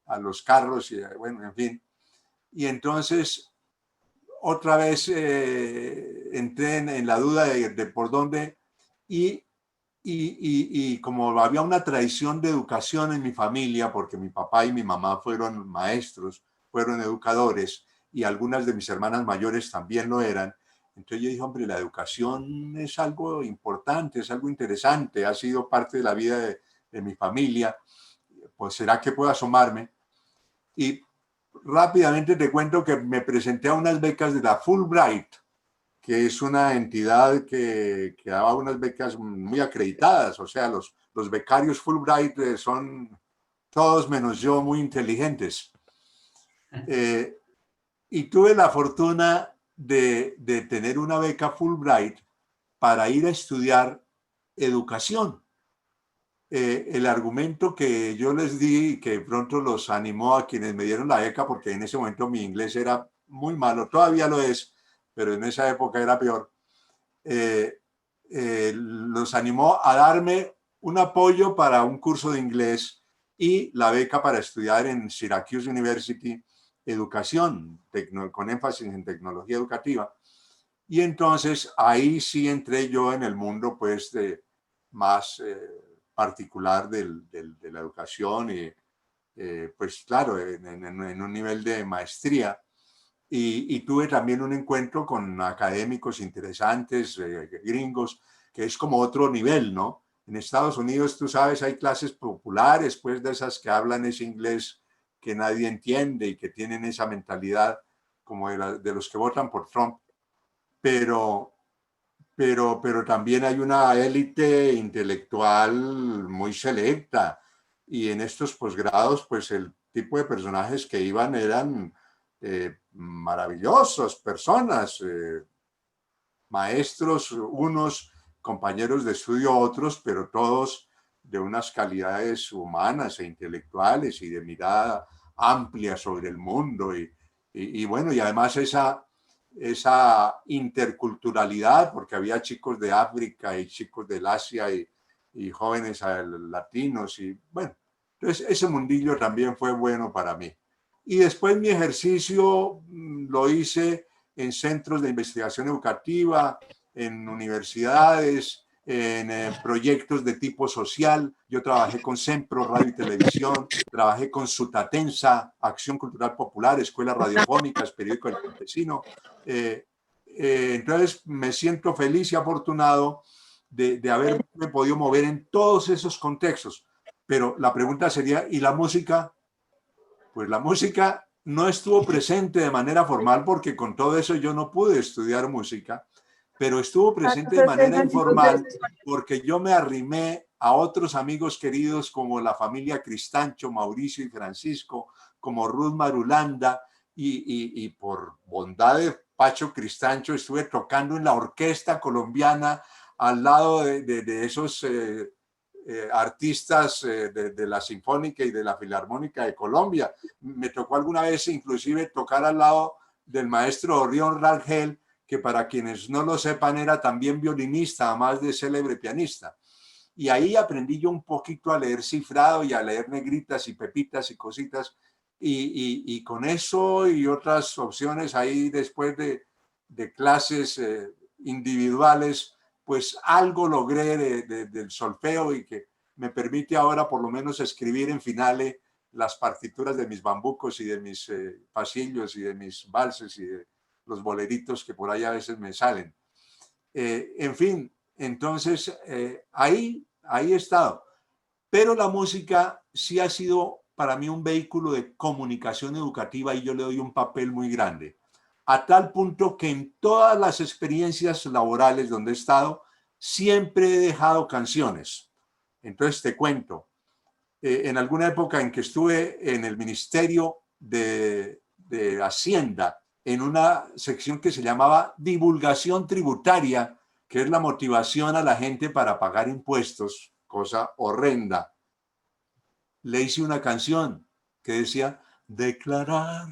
S2: a los carros, y bueno, en fin. Y entonces otra vez entré en la duda de por dónde, y como había una tradición de educación en mi familia, porque mi papá y mi mamá fueron maestros, fueron educadores, y algunas de mis hermanas mayores también lo eran, entonces yo dije, hombre, la educación es algo importante, es algo interesante, ha sido parte de la vida de mi familia, pues será que puedo asomarme. Y rápidamente te cuento que me presenté a unas becas de la Fulbright, que es una entidad que daba unas becas muy acreditadas, o sea, los becarios Fulbright son todos menos yo muy inteligentes. Y tuve la fortuna de tener una beca Fulbright para ir a estudiar educación. El argumento que yo les di, que pronto los animó a quienes me dieron la beca, porque en ese momento mi inglés era muy malo, todavía lo es, pero en esa época era peor, los animó a darme un apoyo para un curso de inglés y la beca para estudiar en Syracuse University educación, con énfasis en tecnología educativa. Y entonces ahí sí entré yo en el mundo pues más particular de la educación y pues claro, en un nivel de maestría. Y tuve también un encuentro con académicos interesantes, gringos, que es como otro nivel, ¿no? En Estados Unidos, tú sabes, hay clases populares, pues de esas que hablan ese inglés que nadie entiende y que tienen esa mentalidad como de los que votan por Trump. Pero también hay una élite intelectual muy selecta. Y en estos posgrados, pues el tipo de personajes que iban eran maravillosos, personas, maestros, unos, compañeros de estudio otros, pero todos de unas calidades humanas e intelectuales y de mirada amplia sobre el mundo. Y bueno, y además esa interculturalidad, porque había chicos de África y chicos del Asia y jóvenes latinos. Y bueno, entonces ese mundillo también fue bueno para mí. Y después mi ejercicio lo hice en centros de investigación educativa, en universidades, en proyectos de tipo social. Yo trabajé con Sempro Radio y Televisión, trabajé con Sutatensa, Acción Cultural Popular, Escuelas Radiofónicas, Periódico del Campesino. Entonces me siento feliz y afortunado de haberme podido mover en todos esos contextos. Pero la pregunta sería, ¿y la música? Pues la música no estuvo presente de manera formal porque con todo eso yo no pude estudiar música, pero estuvo presente de manera informal porque yo me arrimé a otros amigos queridos como la familia Cristancho, Mauricio y Francisco, como Ruth Marulanda, y por bondad de Pacho Cristancho estuve tocando en la orquesta colombiana al lado de esos artistas de la Sinfónica y de la Filarmónica de Colombia. Me tocó alguna vez inclusive tocar al lado del maestro Orión Rangel, que para quienes no lo sepan era también violinista, además de célebre pianista. Y ahí aprendí yo un poquito a leer cifrado y a leer negritas y pepitas y cositas. Y con eso y otras opciones ahí después de clases individuales, pues algo logré del solfeo y que me permite ahora por lo menos escribir en finales las partituras de mis bambucos y de mis pasillos y de mis valses y de los boleritos que por ahí a veces me salen. En fin, entonces ahí he estado. Pero la música sí ha sido para mí un vehículo de comunicación educativa y yo le doy un papel muy grande. A tal punto que en todas las experiencias laborales donde he estado, siempre he dejado canciones. Entonces te cuento, en alguna época en que estuve en el Ministerio de Hacienda, en una sección que se llamaba divulgación tributaria, que es la motivación a la gente para pagar impuestos, cosa horrenda. Le hice una canción que decía, declarar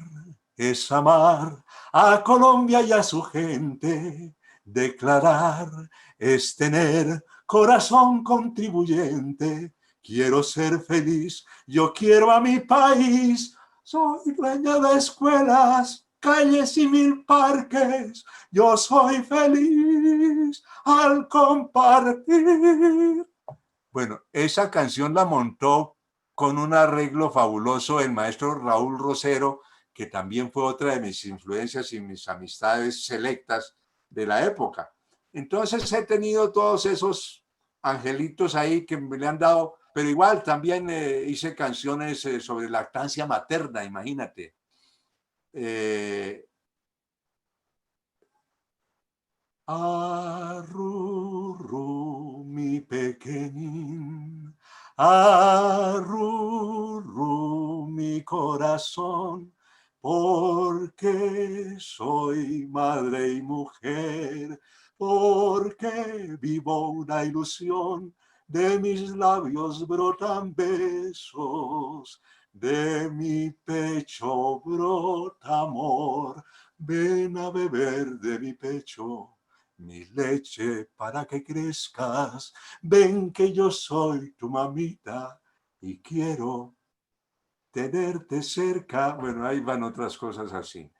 S2: es amar a Colombia y a su gente. Declarar es tener corazón contribuyente. Quiero ser feliz, yo quiero a mi país. Soy dueña de escuelas, calles y 1000 parques. Yo soy feliz al compartir. Bueno, esa canción la montó con un arreglo fabuloso el maestro Raúl Rosero, que también fue otra de mis influencias y mis amistades selectas de la época. Entonces he tenido todos esos angelitos ahí que me le han dado, pero igual también hice canciones sobre lactancia materna, imagínate. Arrurru, mi pequeñín, arrurru, mi corazón, porque soy madre y mujer, porque vivo una ilusión, de mis labios brotan besos, de mi pecho brota amor. ven a beber de mi pecho mi leche para que crezcas. Ven que yo soy tu mamita y quiero tenerte cerca. Bueno, ahí van otras cosas así.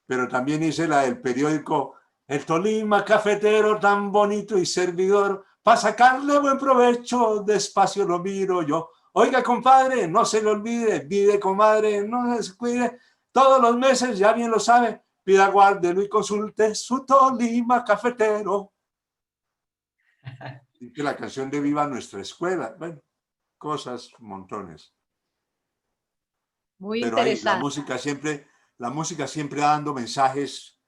S2: Pero también hice la del periódico El Tolima cafetero tan bonito y servidor. Para sacarle buen provecho, despacio lo miro yo. Oiga, compadre, no se le olvide, pide, comadre, no se descuide. Todos los meses, ya bien lo sabe, pida, guárdelo y consulte su Tolima cafetero. Y que la canción de Viva Nuestra Escuela. Bueno, cosas, montones.
S8: Muy
S2: Pero ahí,
S8: interesante.
S2: la música siempre dando mensajes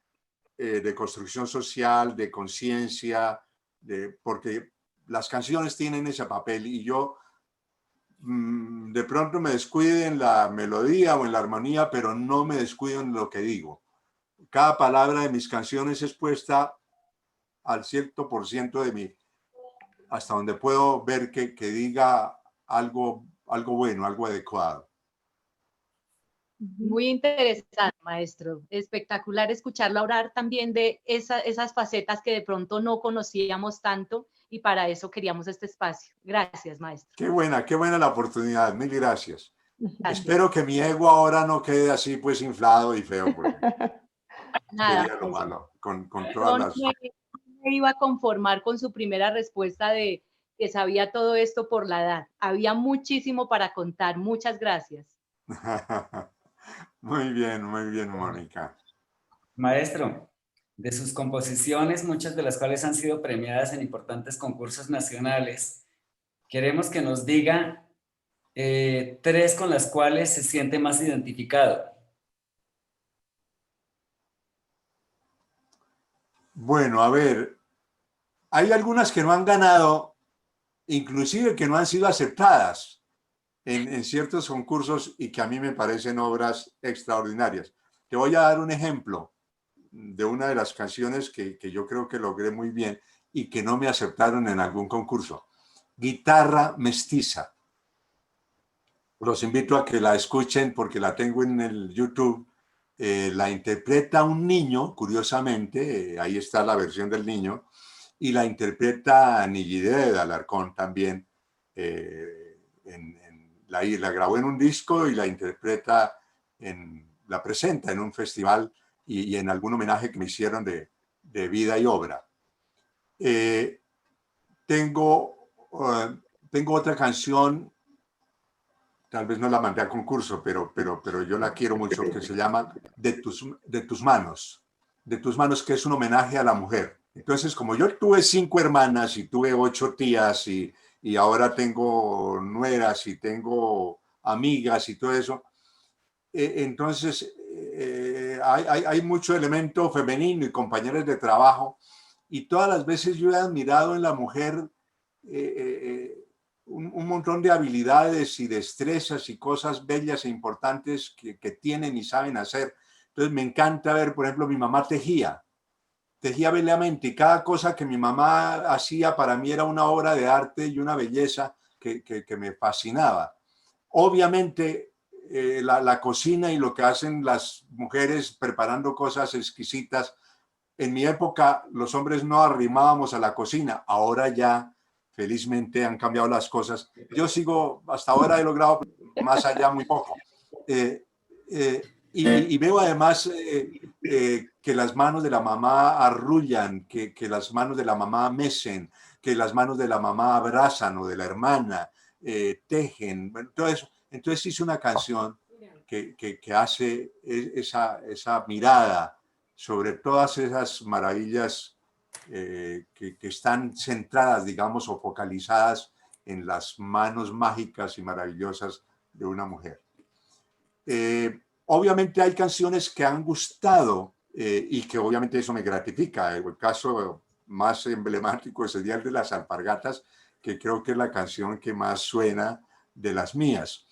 S2: de construcción social, de conciencia, porque las canciones tienen ese papel y yo de pronto me descuido en la melodía o en la armonía, pero no me descuido en lo que digo. Cada palabra de mis canciones es puesta al 100% de mí, hasta donde puedo ver que diga algo bueno, algo adecuado.
S8: Muy interesante, maestro. Espectacular escucharlo hablar también de esas facetas que de pronto no conocíamos tanto y para eso queríamos este espacio. Gracias, maestro.
S2: Qué buena la oportunidad. Mil gracias. Espero que mi ego ahora no quede así pues inflado y feo.
S8: Nada,
S2: sería lo malo. Con
S8: yo
S2: todas las...
S8: me iba a conformar con su primera respuesta de que sabía todo esto por la edad. Había muchísimo para contar. Muchas gracias.
S2: Muy bien, Mónica.
S1: Maestro, de sus composiciones, muchas de las cuales han sido premiadas en importantes concursos nacionales, queremos que nos diga 3 con las cuales se siente más identificado.
S2: Bueno, a ver, hay algunas que no han ganado, inclusive que no han sido aceptadas en ciertos concursos y que a mí me parecen obras extraordinarias. Te voy a dar un ejemplo de una de las canciones que yo creo que logré muy bien y que no me aceptaron en algún concurso. Guitarra Mestiza. Los invito a que la escuchen porque la tengo en el YouTube. La interpreta un niño, curiosamente, ahí está la versión del niño, y la interpreta Nillide de Alarcón también. La grabó en un disco y la interpreta, la presenta en un festival y en algún homenaje que me hicieron de vida y obra. Tengo otra canción, tal vez no la mandé a concurso, pero yo la quiero mucho, que se llama De tus manos. De tus manos, que es un homenaje a la mujer. Entonces, como yo tuve 5 hermanas y tuve 8 tías y ahora tengo nueras y tengo amigas y todo eso, entonces hay mucho elemento femenino y compañeros de trabajo, y todas las veces yo he admirado en la mujer un montón de habilidades y destrezas y cosas bellas e importantes que tienen y saben hacer. Entonces me encanta ver, por ejemplo, mi mamá tejía bellamente, y cada cosa que mi mamá hacía para mí era una obra de arte y una belleza que me fascinaba. Obviamente la cocina y lo que hacen las mujeres preparando cosas exquisitas, en mi época los hombres no arrimábamos a la cocina, ahora ya felizmente han cambiado las cosas. Yo sigo, hasta ahora he logrado más allá muy poco. Y veo además que las manos de la mamá arrullan, que las manos de la mamá mecen, que las manos de la mamá abrazan, o de la hermana, tejen, bueno, todo eso. Entonces hice una canción que hace esa mirada sobre todas esas maravillas que están centradas, digamos, o focalizadas en las manos mágicas y maravillosas de una mujer. Obviamente hay canciones que han gustado y que obviamente eso me gratifica. El caso más emblemático es el Día de las Alpargatas, que creo que es la canción que más suena de las mías.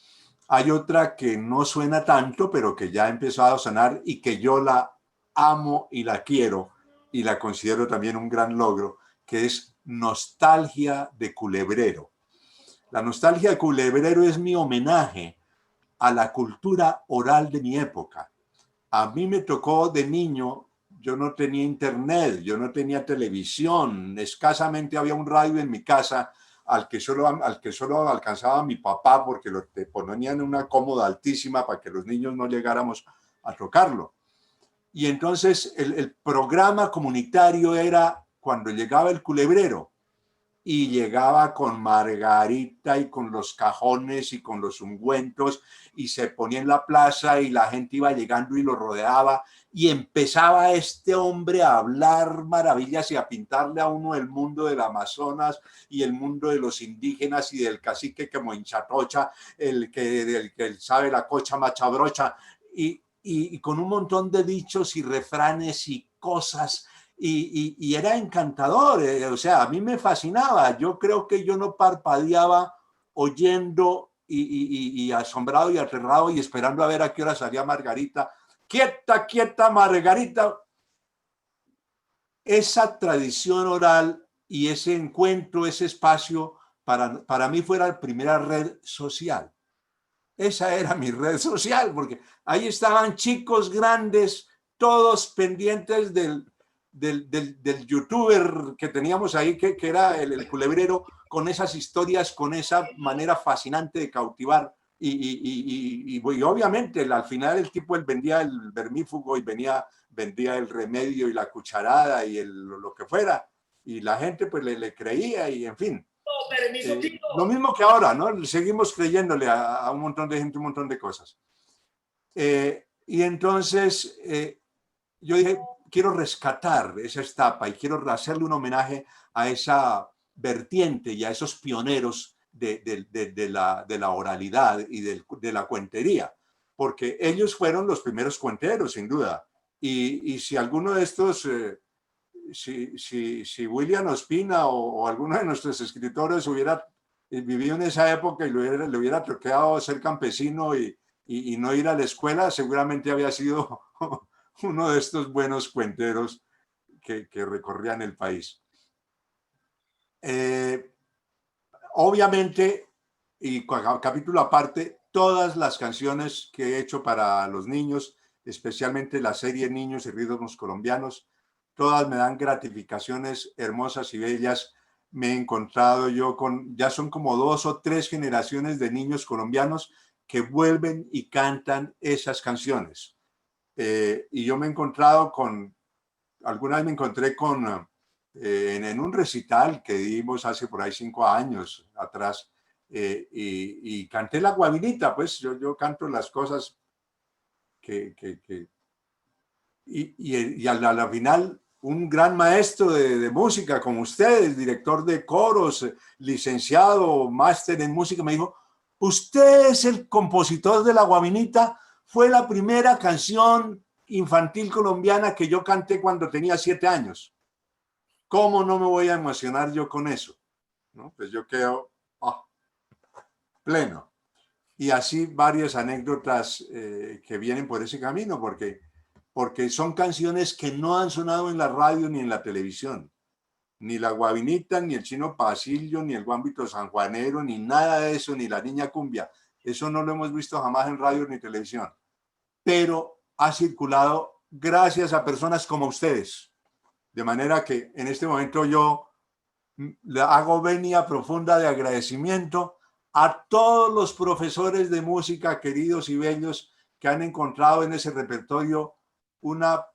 S2: Hay otra que no suena tanto, pero que ya ha empezado a sonar y que yo la amo y la quiero y la considero también un gran logro, que es Nostalgia de Culebrero. La Nostalgia de Culebrero es mi homenaje a la cultura oral de mi época. A mí me tocó de niño, yo no tenía internet, yo no tenía televisión, escasamente había un radio en mi casa al que solo alcanzaba mi papá porque lo ponían en una cómoda altísima para que los niños no llegáramos a tocarlo. Y entonces el programa comunitario era cuando llegaba el culebrero y llegaba con Margarita y con los cajones y con los ungüentos y se ponía en la plaza y la gente iba llegando y lo rodeaba y empezaba este hombre a hablar maravillas y a pintarle a uno el mundo del Amazonas y el mundo de los indígenas y del cacique como Hinchatocha, el que sabe la cocha machabrocha y con un montón de dichos y refranes y cosas. Y era encantador, o sea, a mí me fascinaba. Yo creo que yo no parpadeaba oyendo y asombrado y aterrado y esperando a ver a qué hora salía Margarita. Quieta, quieta, Margarita. Esa tradición oral y ese encuentro, ese espacio, para mí fue la primera red social. Esa era mi red social, porque ahí estaban chicos grandes, todos pendientes del youtuber que teníamos ahí, que era el culebrero, con esas historias, con esa manera fascinante de cautivar. Y obviamente al final el tipo él vendía el vermífugo y vendía el remedio y la cucharada y lo que fuera. Y la gente pues le creía y en fin. Lo mismo que ahora, ¿no? Seguimos creyéndole a un montón de gente, un montón de cosas. Y entonces yo dije, quiero rescatar esa etapa y quiero hacerle un homenaje a esa vertiente y a esos pioneros de la oralidad y de la cuentería, porque ellos fueron los primeros cuenteros, sin duda. Y si alguno de estos, si William Ospina o alguno de nuestros escritores hubiera vivido en esa época y le hubiera tocado ser campesino y no ir a la escuela, seguramente había sido uno de estos buenos cuenteros que recorrían el país. Obviamente, y capítulo aparte, todas las canciones que he hecho para los niños, especialmente la serie Niños y Ritmos Colombianos, todas me dan gratificaciones hermosas y bellas. Me he encontrado yo ya son como 2 o 3 generaciones de niños colombianos que vuelven y cantan esas canciones. Y yo me he encontrado alguna vez me encontré en un recital que dimos hace por ahí 5 años atrás, y canté la guavinita, pues yo canto las cosas y a la final un gran maestro de música como ustedes, director de coros, licenciado, máster en música, me dijo, usted es el compositor de la guavinita. Fue la primera canción infantil colombiana que yo canté cuando tenía 7 años. ¿Cómo no me voy a emocionar yo con eso? ¿No? Pues yo quedo pleno. Y así varias anécdotas que vienen por ese camino, porque son canciones que no han sonado en la radio ni en la televisión. Ni la guavinita, ni el chino pasillo, ni el guambito sanjuanero, ni nada de eso, ni la niña cumbia. Eso no lo hemos visto jamás en radio ni televisión. Pero ha circulado gracias a personas como ustedes. De manera que en este momento yo le hago venia profunda de agradecimiento a todos los profesores de música queridos y bellos que han encontrado en ese repertorio una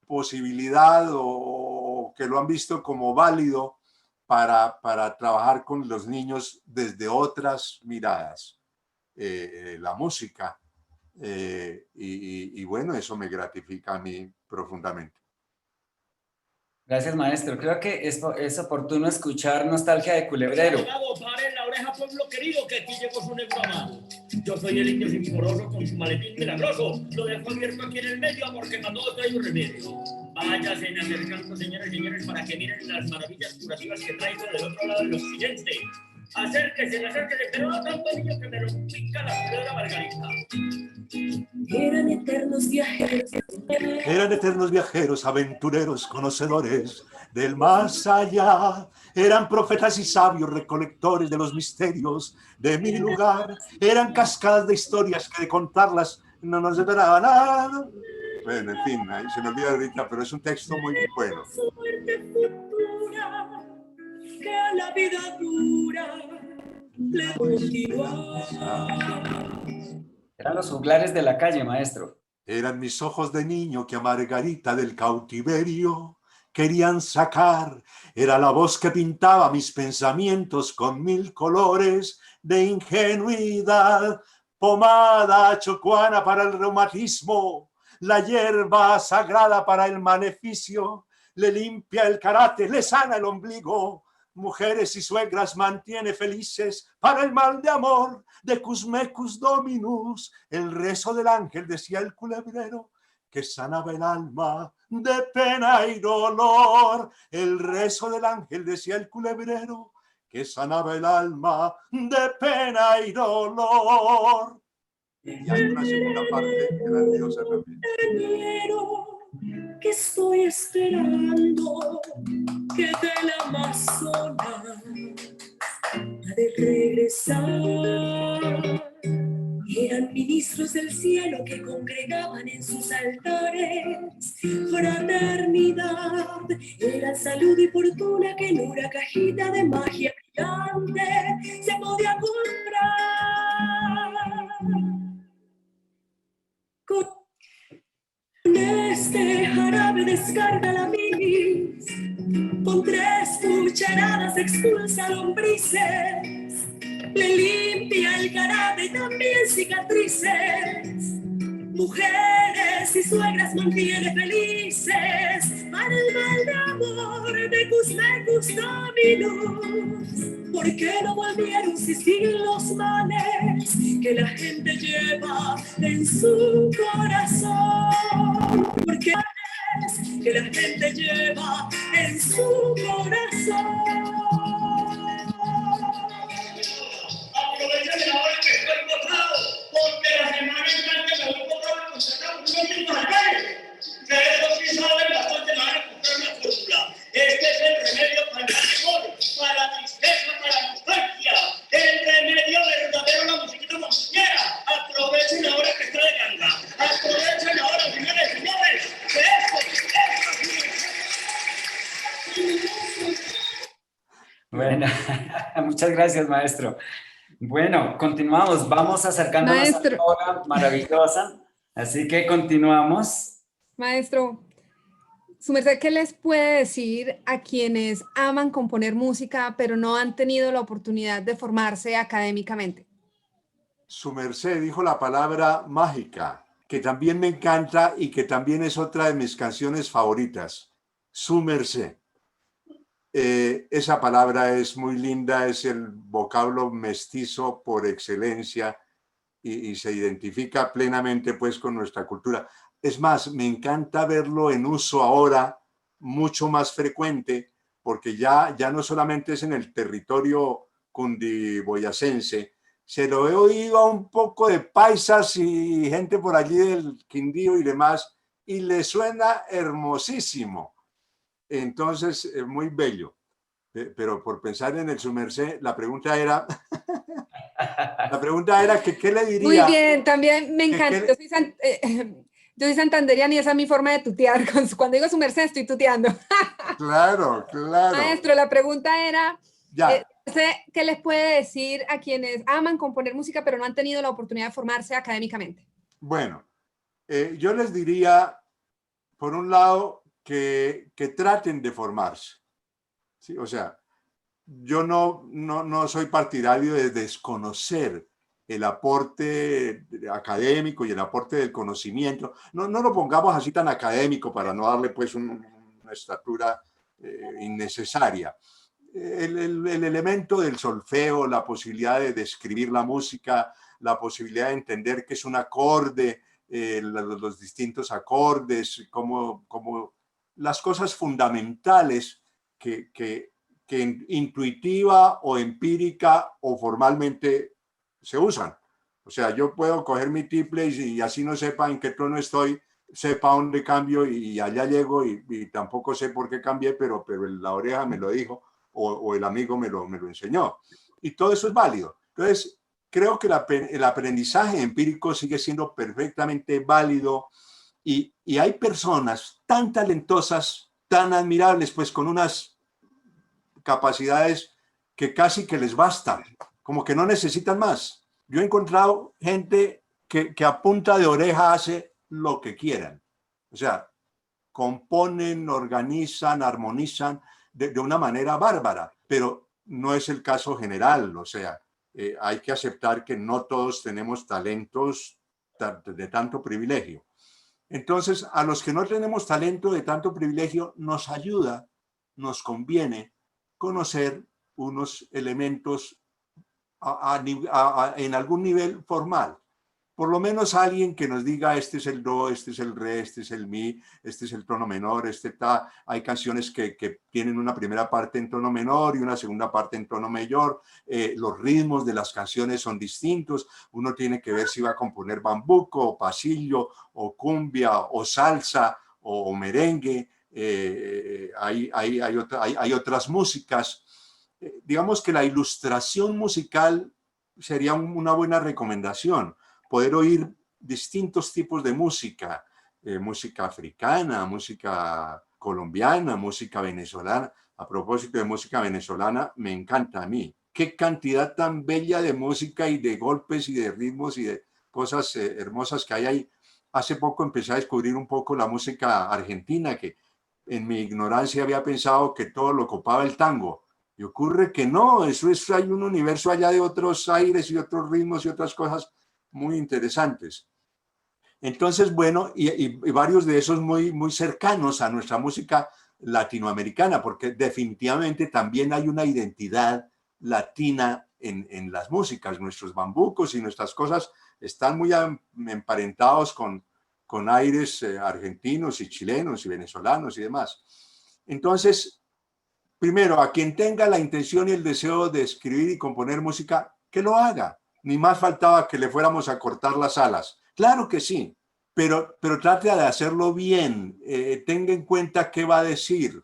S2: posibilidad o que lo han visto como válido para trabajar con los niños desde otras miradas. La música. Y bueno, eso me gratifica a mí profundamente.
S1: Gracias, maestro. Creo que es oportuno escuchar Nostalgia de Culebrero.
S11: Paren la oreja, pueblo querido, que aquí llegó su negro amado. Yo soy el indio Simimoroso con su maletín milagroso. Lo dejo abierto aquí en el medio porque para todo trae un remedio. Váyanse acercando, señores y señores, para que miren las maravillas curativas que traigo del otro lado del occidente. Acérquese, pero no tanto, niño, que me lo pica la culebra Margarita.
S12: Eran eternos viajeros.
S2: Eran eternos viajeros, aventureros, conocedores del más allá. Eran profetas y sabios, recolectores de los misterios de mi lugar. Eran cascadas de historias que de contarlas no nos esperaba nada. Bueno, en fin, ahí se me olvida ahorita, pero es un texto muy bueno.
S12: Suerte futura, que a la vida dura le continúa.
S1: Eran los juglares de la calle, maestro.
S2: Eran mis ojos de niño que a Margarita del cautiverio querían sacar. Era la voz que pintaba mis pensamientos con 1000 colores de ingenuidad. Pomada chocuana para el reumatismo, la hierba sagrada para el maleficio, le limpia el karate, le sana el ombligo. Mujeres y suegras mantiene felices para el mal de amor de Cusmecus Dominus. El rezo del ángel, decía el culebrero, que sanaba el alma de pena y dolor. El rezo del ángel, decía el culebrero, que sanaba el alma de pena y dolor. Y hay una segunda parte grandiosa también.
S12: Que estoy esperando que del Amazonas ha de regresar. Eran ministros del cielo que congregaban en sus altares fraternidad. Eran salud y fortuna que en una cajita de magia gigante se podía comprar. Con este jarabe descarga la bilis, con 3 cucharadas expulsa lombrices, le limpia el karate y también cicatrices. Mujeres y suegras mantiene felices para el mal de amor de Cusmecus Dominus. ¿Por qué no volvieron si siguen los males que la gente lleva en su corazón? ¿Por qué que la gente lleva en su corazón?
S11: Aprovechen ahora que estoy votado, porque la semana entrante me voy a comprar una concentrada unos minutos al calle. Que eso sí saben bastante, me van a comprar una fórmula. Este es el remedio para el amor, para la tristeza, para la nostalgia. El remedio verdadero, la musiquita montañera. Aprovechen ahora que está de ganga. Aprovechen ahora, señores y señores. Que
S1: Bueno, muchas gracias, maestro. Bueno, continuamos. Vamos acercándonos a la hora maravillosa. Así que continuamos.
S9: Maestro, su merced, ¿qué les puede decir a quienes aman componer música, pero no han tenido la oportunidad de formarse académicamente?
S2: Su merced dijo la palabra mágica, que también me encanta y que también es otra de mis canciones favoritas. Su merced. Esa palabra es muy linda, es el vocablo mestizo por excelencia y se identifica plenamente pues con nuestra cultura. Es más, me encanta verlo en uso ahora mucho más frecuente, porque ya no solamente es en el territorio cundiboyacense, se lo he oído a un poco de paisas y gente por allí del Quindío y demás, y le suena hermosísimo. Entonces, es muy bello. Pero por pensar en el su merced, la pregunta era que ¿qué le diría?
S9: Muy bien, también me encanta. Yo soy santanderiana y esa es mi forma de tutear. Cuando digo su merced, estoy tuteando.
S2: Claro, claro.
S9: Maestro, la pregunta era,
S2: ya.
S9: ¿qué les puede decir a quienes aman componer música, pero no han tenido la oportunidad de formarse académicamente?
S2: Bueno, yo les diría, por un lado, que traten de formarse. ¿Sí? O sea, yo no soy partidario de desconocer el aporte académico y el aporte del conocimiento. No lo pongamos así tan académico para no darle pues una estatura innecesaria. El elemento del solfeo, la posibilidad de describir la música, la posibilidad de entender qué es un acorde, los distintos acordes, como las cosas fundamentales que intuitiva o empírica o formalmente se usan. O sea, yo puedo coger mi tiple y así no sepa en qué tono estoy, sepa dónde cambio y allá llego y tampoco sé por qué cambié, pero la oreja me lo dijo o el amigo me lo enseñó. Y todo eso es válido. Entonces, creo que el aprendizaje empírico sigue siendo perfectamente válido Y hay personas tan talentosas, tan admirables, pues con unas capacidades que casi que les bastan, como que no necesitan más. Yo he encontrado gente que a punta de oreja hace lo que quieran. O sea, componen, organizan, armonizan de una manera bárbara, pero no es el caso general. O sea, hay que aceptar que no todos tenemos talentos de tanto privilegio. Entonces, a los que no tenemos talento de tanto privilegio, nos ayuda, nos conviene conocer unos elementos en algún nivel formal. Por lo menos alguien que nos diga, este es el do, este es el re, este es el mi, este es el tono menor, este está. Hay canciones que tienen una primera parte en tono menor y una segunda parte en tono mayor. Los ritmos de las canciones son distintos. Uno tiene que ver si va a componer bambuco, o pasillo, o cumbia, o salsa, o merengue. Hay otras músicas. Digamos que la ilustración musical sería una buena recomendación. Poder oír distintos tipos de música, música africana, música colombiana, música venezolana. A propósito de música venezolana, me encanta a mí. Qué cantidad tan bella de música y de golpes y de ritmos y de cosas hermosas que hay ahí. Hace poco empecé a descubrir un poco la música argentina, que en mi ignorancia había pensado que todo lo copaba el tango. Y ocurre que no, hay un universo allá de otros aires y otros ritmos y otras cosas muy interesantes. Entonces, bueno, y varios de esos muy cercanos a nuestra música latinoamericana, porque definitivamente también hay una identidad latina en las músicas. Nuestros bambucos y nuestras cosas están muy emparentados con aires argentinos y chilenos y venezolanos y demás. Entonces, primero, a quien tenga la intención y el deseo de escribir y componer música, que lo haga. Ni más faltaba que le fuéramos a cortar las alas. Claro que sí, pero trate de hacerlo bien. Tenga en cuenta qué va a decir.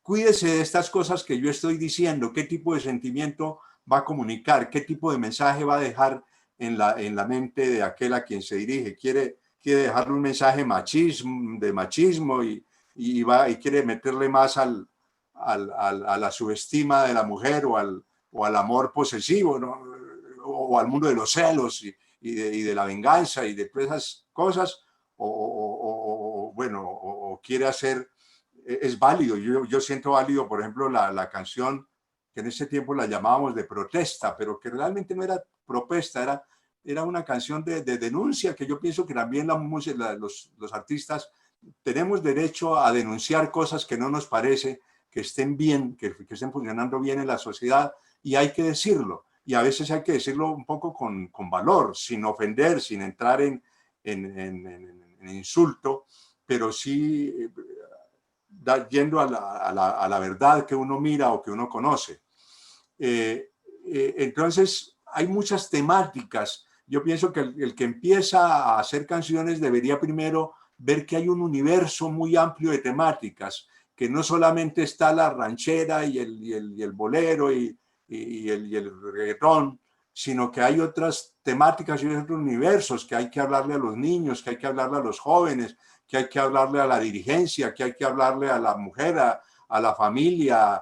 S2: Cuídese de estas cosas que yo estoy diciendo. ¿Qué tipo de sentimiento va a comunicar? ¿Qué tipo de mensaje va a dejar en la mente de aquel a quien se dirige? ¿Quiere dejarle un mensaje de machismo y quiere meterle más a la subestima de la mujer o al amor posesivo, ¿no? O al mundo de los celos y de la venganza y de todas esas cosas, o quiere hacer, es válido. Yo siento válido, por ejemplo, la canción que en ese tiempo la llamábamos de protesta, pero que realmente no era protesta, era una canción de denuncia, que yo pienso que también los artistas tenemos derecho a denunciar cosas que no nos parece que estén bien, que estén funcionando bien en la sociedad, y hay que decirlo. Y a veces hay que decirlo un poco con valor, sin ofender, sin entrar en insulto, pero sí yendo a la verdad que uno mira o que uno conoce. Entonces, hay muchas temáticas. Yo pienso que el que empieza a hacer canciones debería primero ver que hay un universo muy amplio de temáticas, que no solamente está la ranchera y el bolero y el reggaetón, sino que hay otras temáticas y otros universos, que hay que hablarle a los niños, que hay que hablarle a los jóvenes, que hay que hablarle a la dirigencia, que hay que hablarle a la mujer, a la familia,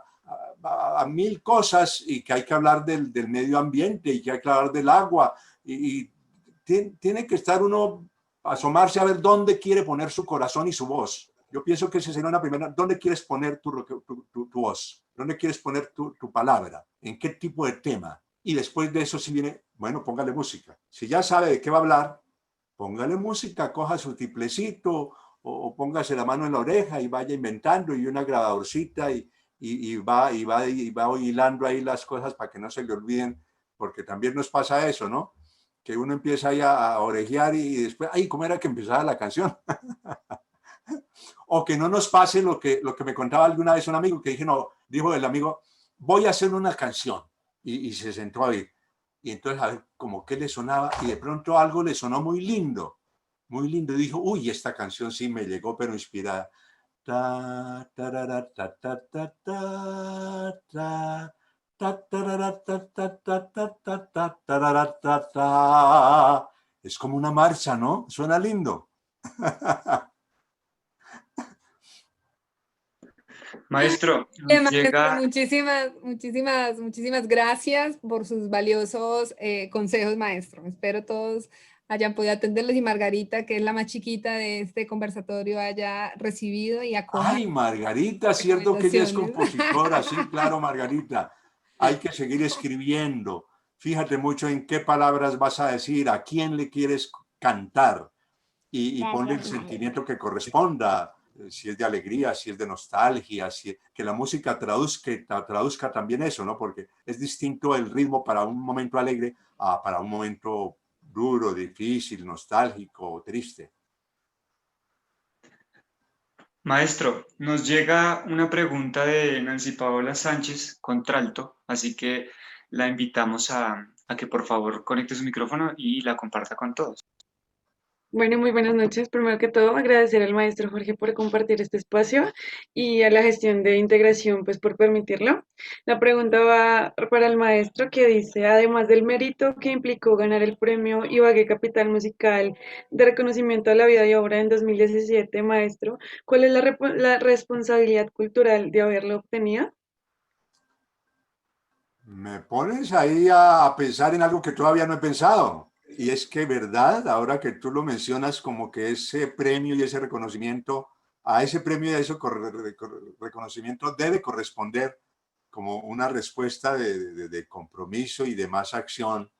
S2: a mil cosas, y que hay que hablar del medio ambiente y que hay que hablar del agua, y tiene que estar uno, asomarse a ver dónde quiere poner su corazón y su voz. Yo pienso que esa sería una primera. ¿Dónde quieres poner tu voz? ¿Dónde quieres poner tu palabra? ¿En qué tipo de tema? Y después de eso, si viene, bueno, póngale música. Si ya sabe de qué va a hablar, póngale música, coja su tiplecito o póngase la mano en la oreja y vaya inventando, y una grabadorcita y va hilando ahí las cosas para que no se le olviden, porque también nos pasa eso, ¿no? Que uno empieza ahí a orejear y después, ay, ¿cómo era que empezaba la canción? O que no nos pase lo que me contaba alguna vez un amigo, que dijo el amigo, voy a hacer una canción, y se sentó a ver, y entonces a ver como qué le sonaba, y de pronto algo le sonó muy lindo, y dijo, uy, esta canción sí me llegó, pero inspirada. Ta, tarara, ta, ta, ta, ta, ta, ta, tarara, ta, ta, ta, ta, ta, ta, tarara, ta, ta. Es como una marcha, ¿no? Suena lindo.
S6: Maestro,
S9: Bien,
S6: nos
S9: maestro,
S6: llega...
S9: muchísimas gracias por sus valiosos consejos, maestro. Espero todos hayan podido atenderles y Margarita, que es la más chiquita de este conversatorio, haya recibido y acoja.
S2: Ay, Margarita, cierto que ella es
S9: recomendaciones.
S2: compositora, sí, claro, Margarita. Hay que seguir escribiendo. Fíjate mucho en qué palabras vas a decir, a quién le quieres cantar y ponle el
S3: Gracias, maestro.
S2: sentimiento que corresponda, si es de alegría, si es de nostalgia, que la música traduzca también eso, ¿no? Porque es distinto el ritmo para un momento alegre a para un momento duro, difícil, nostálgico, triste.
S6: Maestro, nos llega una pregunta de Nancy Paola Sánchez, contralto, así que la invitamos a que por favor conecte su micrófono y la comparta con todos.
S13: Bueno, muy buenas noches. Primero que todo, agradecer al maestro Jorge por compartir este espacio y a la gestión de integración, pues por permitirlo. La pregunta va para el maestro que dice, además del mérito que implicó ganar el premio Ibagué Capital Musical de reconocimiento a la vida y obra en 2017, maestro, ¿cuál es la responsabilidad cultural de haberlo obtenido?
S2: Me pones ahí a pensar en algo que todavía no he pensado. Y es que, ¿verdad? Ahora que tú lo mencionas, como que ese premio y ese reconocimiento, a ese premio y a ese reconocimiento debe corresponder como una respuesta de compromiso y de más acción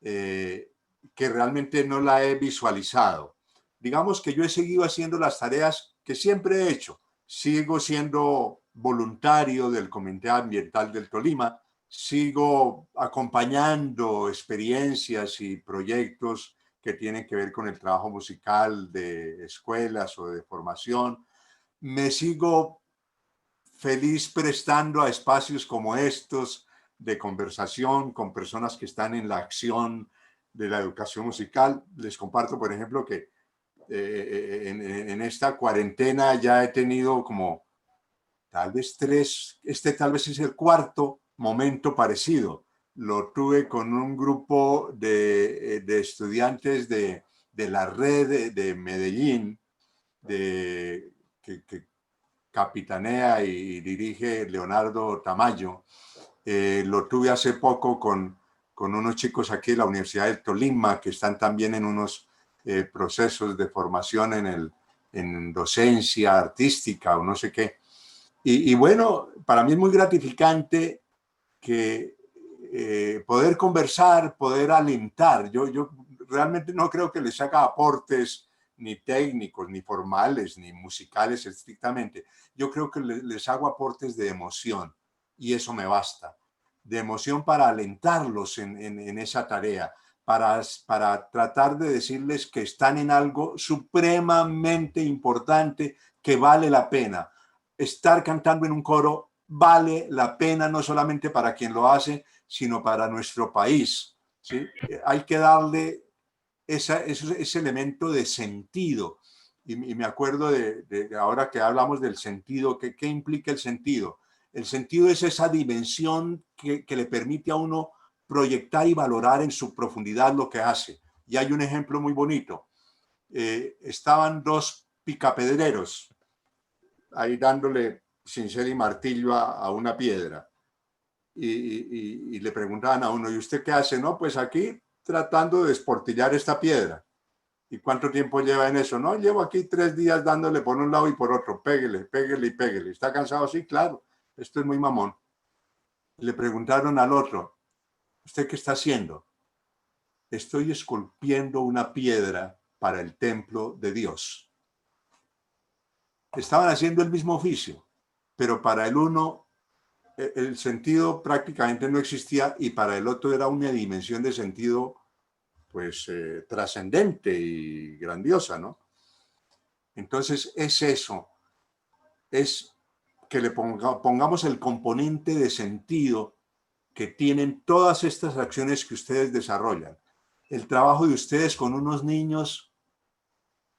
S2: que realmente no la he visualizado. Digamos que yo he seguido haciendo las tareas que siempre he hecho. Sigo siendo voluntario del Comité Ambiental del Tolima, sigo acompañando experiencias y proyectos que tienen que ver con el trabajo musical de escuelas o de formación. Me sigo feliz prestando a espacios como estos de conversación con personas que están en la acción de la educación musical. Les comparto, por ejemplo, que en esta cuarentena ya he tenido como tal vez tal vez es el cuarto momento parecido. Lo tuve con un grupo de estudiantes de la red de Medellín, que capitanea y dirige Leonardo Tamayo. Lo tuve hace poco con unos chicos aquí de la Universidad del Tolima que están también en unos procesos de formación en docencia artística o no sé qué. Y bueno, para mí es muy gratificante que poder conversar, poder alentar. Yo realmente no creo que les haga aportes ni técnicos, ni formales, ni musicales estrictamente. Yo creo que les hago aportes de emoción y eso me basta. De emoción para alentarlos en esa tarea, para tratar de decirles que están en algo supremamente importante que vale la pena. Estar cantando en un coro vale la pena no solamente para quien lo hace, sino para nuestro país, ¿sí? Hay que darle ese elemento de sentido. Y me acuerdo de ahora que hablamos del sentido, ¿qué implica el sentido? El sentido es esa dimensión que le permite a uno proyectar y valorar en su profundidad lo que hace. Y hay un ejemplo muy bonito. Estaban dos picapedreros ahí dándole cincel y martillo a una piedra. Y le preguntaban a uno, ¿y usted qué hace? No, pues aquí tratando de desportillar esta piedra. ¿Y cuánto tiempo lleva en eso? No, llevo aquí 3 días dándole por un lado y por otro. Péguele, péguele y péguele. ¿Está cansado? Sí, claro. Esto es muy mamón. Le preguntaron al otro, ¿usted qué está haciendo? Estoy esculpiendo una piedra para el templo de Dios. Estaban haciendo el mismo oficio, pero para el uno el sentido prácticamente no existía y para el otro era una dimensión de sentido pues trascendente y grandiosa, ¿no? Entonces es eso, es que le pongamos el componente de sentido que tienen todas estas acciones que ustedes desarrollan. El trabajo de ustedes con unos niños,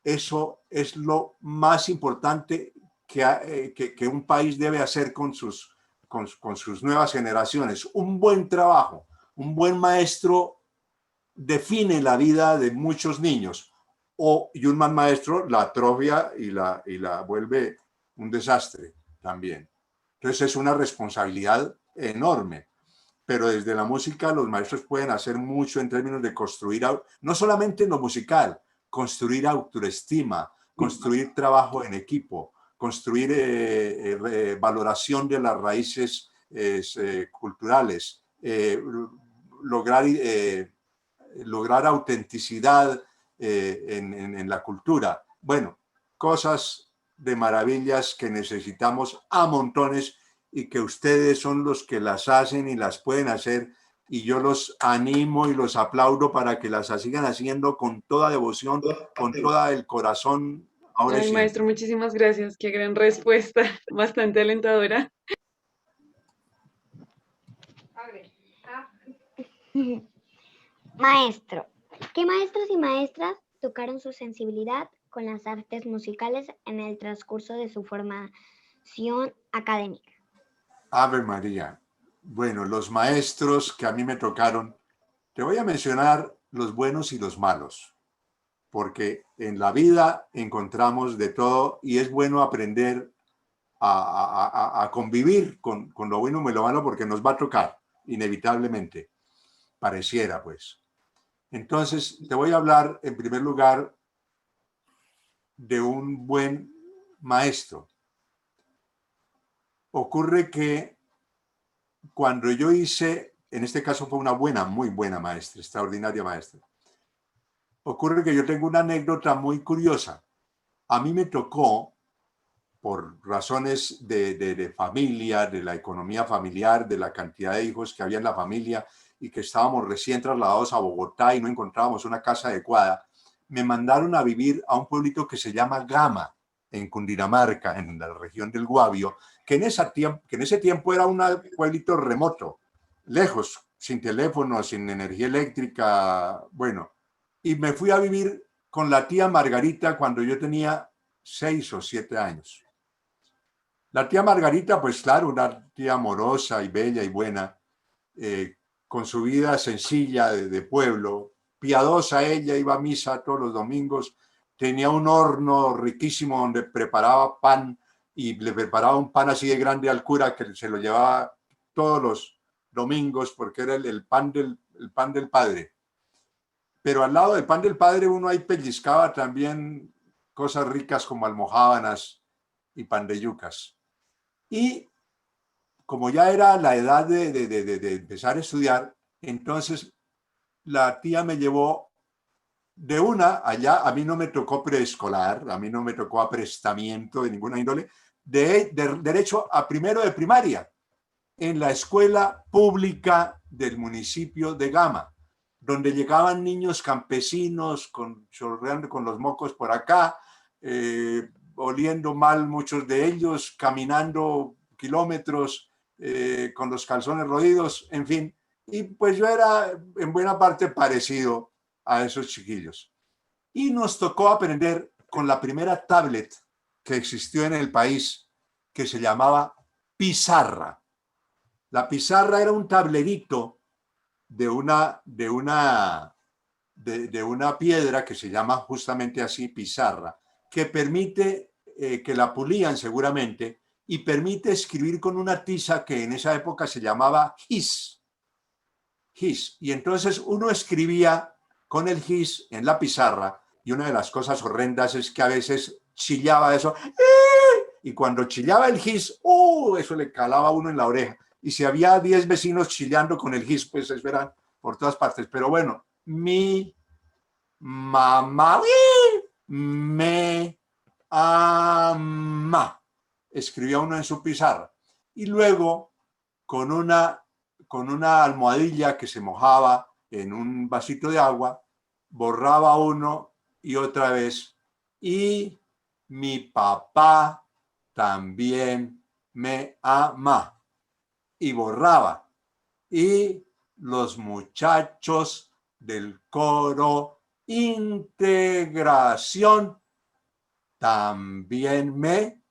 S2: eso es lo más importante que un país debe hacer con sus nuevas generaciones. Un buen trabajo, un buen maestro define la vida de muchos niños. y un mal maestro la atrofia y la vuelve un desastre también. Entonces es una responsabilidad enorme, pero desde la música los maestros pueden hacer mucho en términos de construir, no solamente en lo musical, construir autoestima, construir trabajo en equipo, construir valoración de las raíces culturales, lograr autenticidad en la cultura. Bueno, cosas de maravillas que necesitamos a montones y que ustedes son los que las hacen y las pueden hacer, y yo los animo y los aplaudo para que las sigan haciendo con toda devoción, con todo el corazón. Ahora
S13: Ay, maestro, muchísimas gracias. Qué gran respuesta, bastante alentadora.
S3: Maestro, ¿qué maestros y maestras tocaron su sensibilidad con las artes musicales en el transcurso de su formación académica?
S2: Ave María. Bueno, los maestros que a mí me tocaron, te voy a mencionar los buenos y los malos, porque en la vida encontramos de todo y es bueno aprender a convivir con lo bueno y lo malo, porque nos va a tocar inevitablemente, pareciera pues. Entonces te voy a hablar en primer lugar de un buen maestro. Ocurre que cuando yo hice, en este caso fue una buena, muy buena maestra, extraordinaria maestra. Ocurre que yo tengo una anécdota muy curiosa. A mí me tocó, por razones de familia, de la economía familiar, de la cantidad de hijos que había en la familia y que estábamos recién trasladados a Bogotá y no encontrábamos una casa adecuada, me mandaron a vivir a un pueblito que se llama Gama, en Cundinamarca, en la región del Guavio, que en ese tiempo era un pueblito remoto, lejos, sin teléfono, sin energía eléctrica, bueno. Y me fui a vivir con la tía Margarita cuando yo tenía 6 o 7 años. La tía Margarita, pues claro, una tía amorosa y bella y buena, con su vida sencilla de pueblo, piadosa ella, iba a misa todos los domingos, tenía un horno riquísimo donde preparaba pan y le preparaba un pan así de grande al cura que se lo llevaba todos los domingos porque era el pan del Padre. Pero al lado del pan del Padre uno ahí pellizcaba también cosas ricas como almojábanas y pan de yucas. Y como ya era la edad de empezar a estudiar, entonces la tía me llevó de una allá. A mí no me tocó preescolar, a mí no me tocó aprestamiento de ninguna índole, de derecho a primero de primaria en la escuela pública del municipio de Gama, donde llegaban niños campesinos chorreando con los mocos por acá, oliendo mal muchos de ellos, caminando kilómetros con los calzones roídos, en fin. Y pues yo era en buena parte parecido a esos chiquillos. Y nos tocó aprender con la primera tablet que existió en el país, que se llamaba pizarra. La pizarra era un tablerito de una piedra que se llama justamente así, pizarra, que permite, que la pulían seguramente, y permite escribir con una tiza que en esa época se llamaba gis. Y entonces uno escribía con el gis en la pizarra, y una de las cosas horrendas es que a veces chillaba eso, y cuando chillaba el gis, eso le calaba a uno en la oreja. Y si había 10 vecinos chillando con el gis, pues eso era por todas partes. Pero bueno, mi mamá me ama, escribía uno en su pizarra. Y luego, con una almohadilla que se mojaba en un vasito de agua, borraba uno y otra vez. Y mi papá también me ama. Y borraba. Y los muchachos del coro Integración también me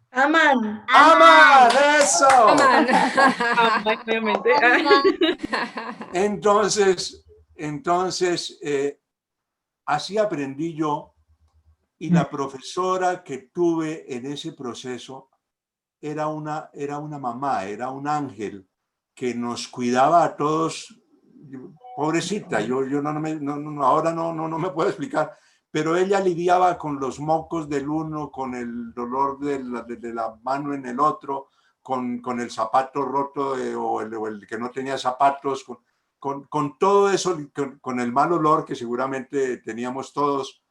S5: aman.
S2: ¡Aman! ¡Eso!
S13: Aman. Obviamente.
S2: Entonces, Entonces, así aprendí yo, y la profesora que tuve en ese proceso era una mamá, era un ángel que nos cuidaba a todos. Pobrecita, yo ahora no me puedo explicar, pero ella lidiaba con los mocos del uno, con el dolor de la mano en el otro, con el zapato roto o el que no tenía zapatos, con todo eso, con el mal olor que seguramente teníamos todos,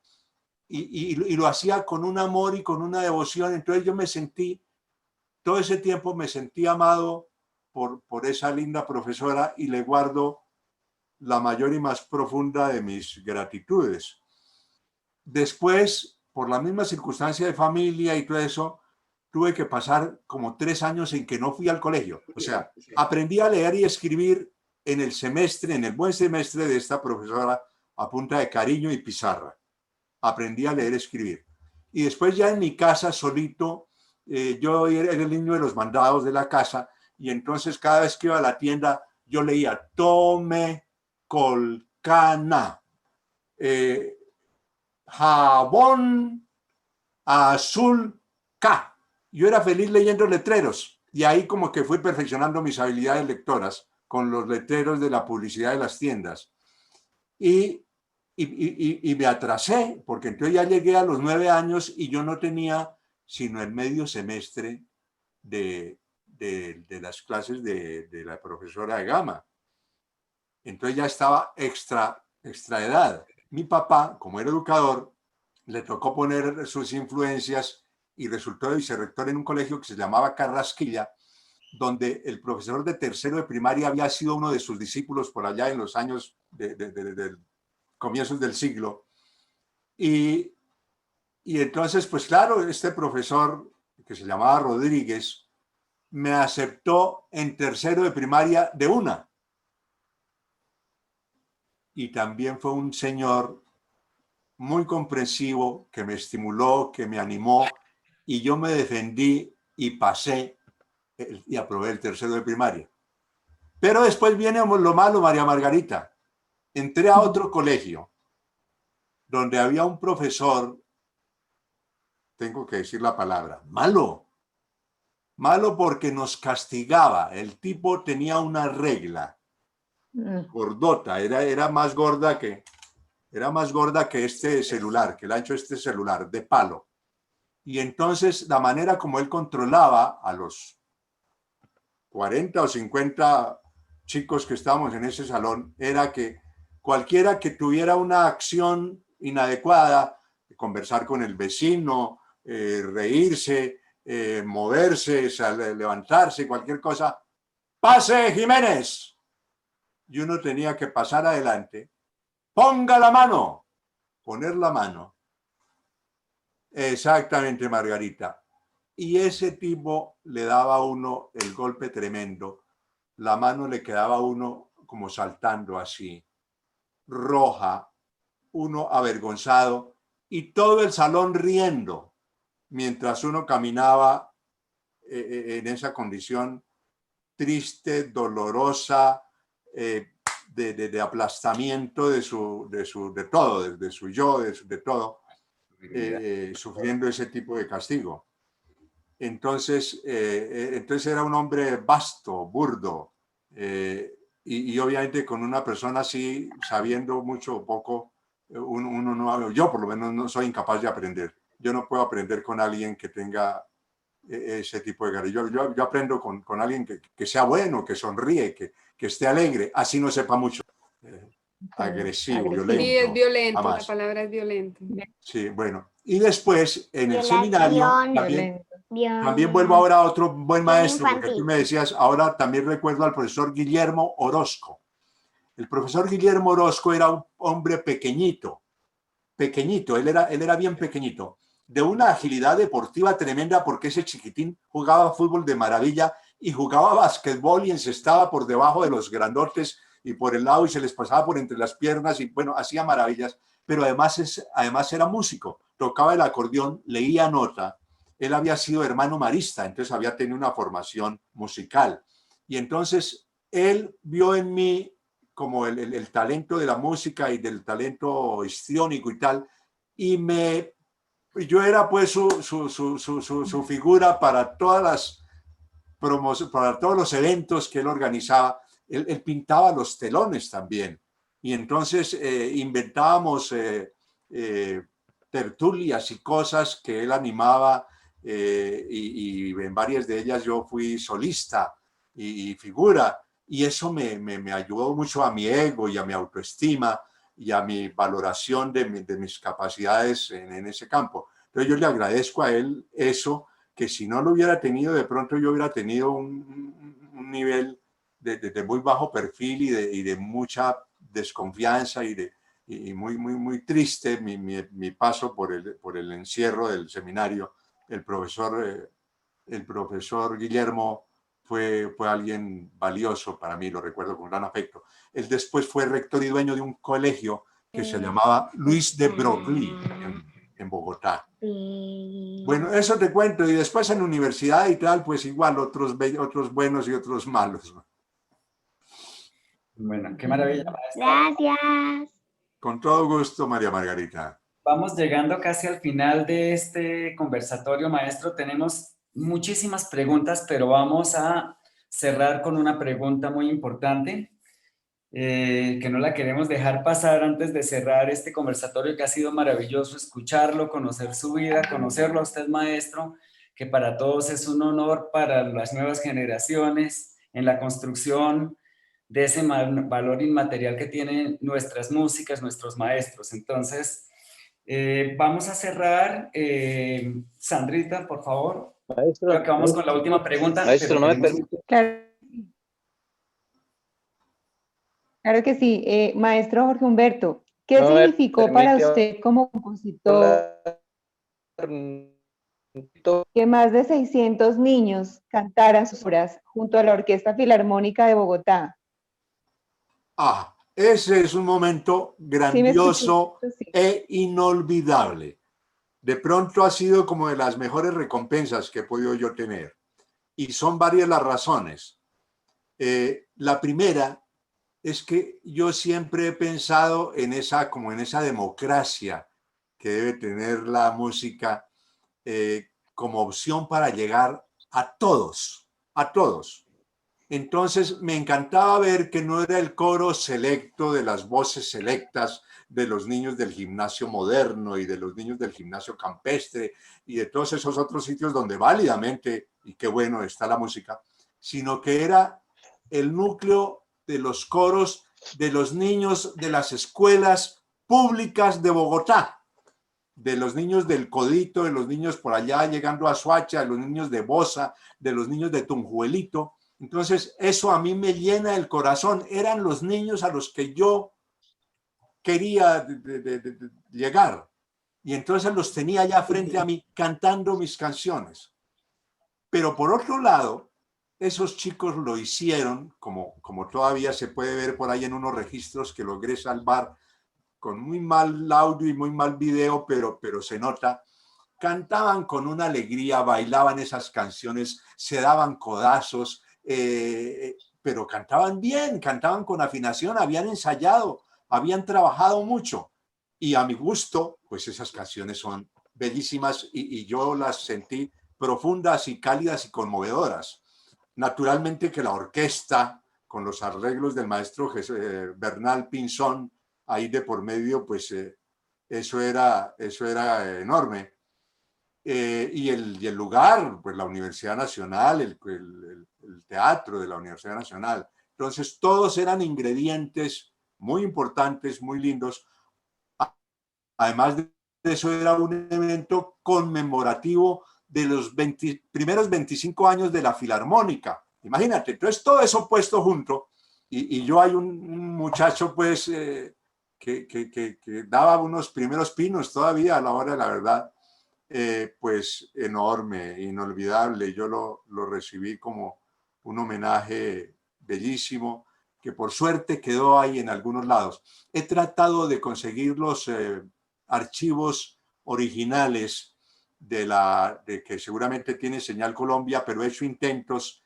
S2: y lo hacía con un amor y con una devoción. Entonces yo me sentí, todo ese tiempo me sentí amado por esa linda profesora, y le guardo la mayor y más profunda de mis gratitudes. Después, por la misma circunstancia de familia y todo eso, tuve que pasar como 3 años en que no fui al colegio. O sea, aprendí a leer y escribir en el semestre, en el buen semestre de esta profesora, a punta de cariño y pizarra. Aprendí a leer y escribir. Y después ya en mi casa solito, yo era el niño de los mandados de la casa, y entonces cada vez que iba a la tienda yo leía Tome Colcana, jabón azul K. Yo era feliz leyendo letreros, y ahí como que fui perfeccionando mis habilidades lectoras con los letreros de la publicidad de las tiendas. Y me atrasé, porque entonces ya llegué a los 9 años y yo no tenía sino el medio semestre de las clases de la profesora de Gama. Entonces ya estaba extra edad. Mi papá, como era educador, le tocó poner sus influencias y resultó de vicerrector en un colegio que se llamaba Carrasquilla, donde el profesor de tercero de primaria había sido uno de sus discípulos por allá en los años de comienzos del siglo. Y entonces, pues claro, este profesor, que se llamaba Rodríguez, me aceptó en tercero de primaria de una. Y también fue un señor muy comprensivo, que me estimuló, que me animó, y yo me defendí y pasé y aprobé el tercero de primaria. Pero después viene lo malo, María Margarita. Entré a otro colegio donde había un profesor, tengo que decir la palabra, malo. Malo porque nos castigaba. El tipo tenía una regla gordota, era más gorda que este celular, que el ancho de este celular, de palo. Y entonces la manera como él controlaba a los 40 o 50 chicos que estábamos en ese salón era que cualquiera que tuviera una acción inadecuada, conversar con el vecino, reírse, moverse, levantarse, cualquier cosa, ¡pase, Jiménez! Y uno tenía que pasar adelante, ponga la mano, poner la mano. Exactamente, Margarita. Y ese tipo le daba a uno el golpe tremendo. La mano le quedaba a uno como saltando así, roja, uno avergonzado, y todo el salón riendo, mientras uno caminaba en esa condición triste, dolorosa, de aplastamiento de todo, de su yo, de todo, sufriendo ese tipo de castigo. Entonces era un hombre vasto, burdo, y obviamente con una persona así, sabiendo mucho o poco, yo por lo menos no soy incapaz de aprender. Yo no puedo aprender con alguien que tenga ese tipo de carácter. Yo aprendo con alguien que sea bueno, que sonríe, que esté alegre, así no sepa mucho. Agresivo, violento.
S9: Sí, es violento,
S2: jamás.
S9: la palabra es violento.
S2: Sí, bueno. Y después, en el seminario, también vuelvo
S3: Violento.
S2: ahora a otro buen maestro, porque
S3: Infantil.
S2: tú me decías, ahora también recuerdo al profesor Guillermo Orozco. El profesor Guillermo Orozco era un hombre pequeñito, él era bien pequeñito, de una agilidad deportiva tremenda, porque ese chiquitín jugaba fútbol de maravilla y jugaba básquetbol y encestaba por debajo de los grandotes y por el lado, y se les pasaba por entre las piernas, y bueno, hacía maravillas. Pero además era músico, tocaba el acordeón, leía nota. Él había sido hermano marista, entonces había tenido una formación musical. Y entonces él vio en mí como el talento de la música y del talento histriónico y tal, y yo era pues su figura para para todos los eventos que él organizaba. Él pintaba los telones también, y entonces inventábamos tertulias y cosas que él animaba, y en varias de ellas yo fui solista y figura, y eso me ayudó mucho a mi ego y a mi autoestima y a mi valoración de mis capacidades en ese campo. Entonces yo le agradezco a él eso, que si no lo hubiera tenido, de pronto yo hubiera tenido un nivel de muy bajo perfil y de mucha desconfianza y muy triste mi paso por el encierro del seminario. El profesor Guillermo fue alguien valioso para mí, lo recuerdo con gran afecto. Él después fue rector y dueño de un colegio que se llamaba Luis de Broglie en Bogotá. Bueno, eso te cuento. Y después en universidad y tal, pues igual, otros buenos y otros malos.
S1: Bueno, qué maravilla, maestro.
S3: Gracias.
S2: Con todo gusto, María Margarita.
S1: Vamos llegando casi al final de este conversatorio, maestro. Tenemos muchísimas preguntas, pero vamos a cerrar con una pregunta muy importante, que no la queremos dejar pasar antes de cerrar este conversatorio, que ha sido maravilloso escucharlo, conocer su vida, conocerlo a usted, maestro, que para todos es un honor, para las nuevas generaciones, en la construcción de ese valor inmaterial que tienen nuestras músicas, nuestros maestros. Entonces, vamos a cerrar. Sandrita, por favor.
S7: Maestro,
S1: Creo que vamos con la última pregunta.
S7: Maestro, ¿no me permite?
S4: Claro que sí. Maestro Jorge Humberto, ¿qué
S7: No me
S4: significó para
S7: permite
S4: usted como compositor que más de 600 niños cantaran sus obras junto a la Orquesta Filarmónica de Bogotá?
S2: Ese es un momento grandioso e inolvidable. De pronto ha sido como de las mejores recompensas que he podido yo tener. Y son varias las razones. La primera es que yo siempre he pensado en esa democracia que debe tener la música, como opción para llegar a todos, a todos. Entonces me encantaba ver que no era el coro selecto de las voces selectas de los niños del gimnasio moderno y de los niños del gimnasio campestre y de todos esos otros sitios donde válidamente, y qué bueno, está la música, sino que era el núcleo de los coros de los niños de las escuelas públicas de Bogotá, de los niños del Codito, de los niños por allá llegando a Soacha, de los niños de Bosa, de los niños de Tunjuelito. Entonces, eso a mí me llena el corazón. Eran los niños a los que yo quería llegar. Y entonces los tenía ya frente a mí cantando mis canciones. Pero por otro lado, esos chicos lo hicieron, como todavía se puede ver por ahí en unos registros que logré salvar con muy mal audio y muy mal video, pero se nota. Cantaban con una alegría, bailaban esas canciones, se daban codazos, pero cantaban bien, cantaban con afinación, habían ensayado, habían trabajado mucho. Y a mi gusto, pues esas canciones son bellísimas y yo las sentí profundas y cálidas y conmovedoras. Naturalmente que la orquesta, con los arreglos del maestro Bernal Pinzón, ahí de por medio, pues eso era enorme. Y el lugar, pues la Universidad Nacional, el teatro de la Universidad Nacional. Entonces, todos eran ingredientes muy importantes, muy lindos. Además de eso, era un evento conmemorativo de los primeros 25 años de la Filarmónica. Imagínate, entonces todo eso puesto junto. Y yo hay un muchacho, pues, que daba unos primeros pinos todavía a la hora de la verdad. Pues enorme, inolvidable. Yo lo recibí como un homenaje bellísimo que por suerte quedó ahí en algunos lados. He tratado de conseguir los archivos originales de que seguramente tiene Señal Colombia, pero he hecho intentos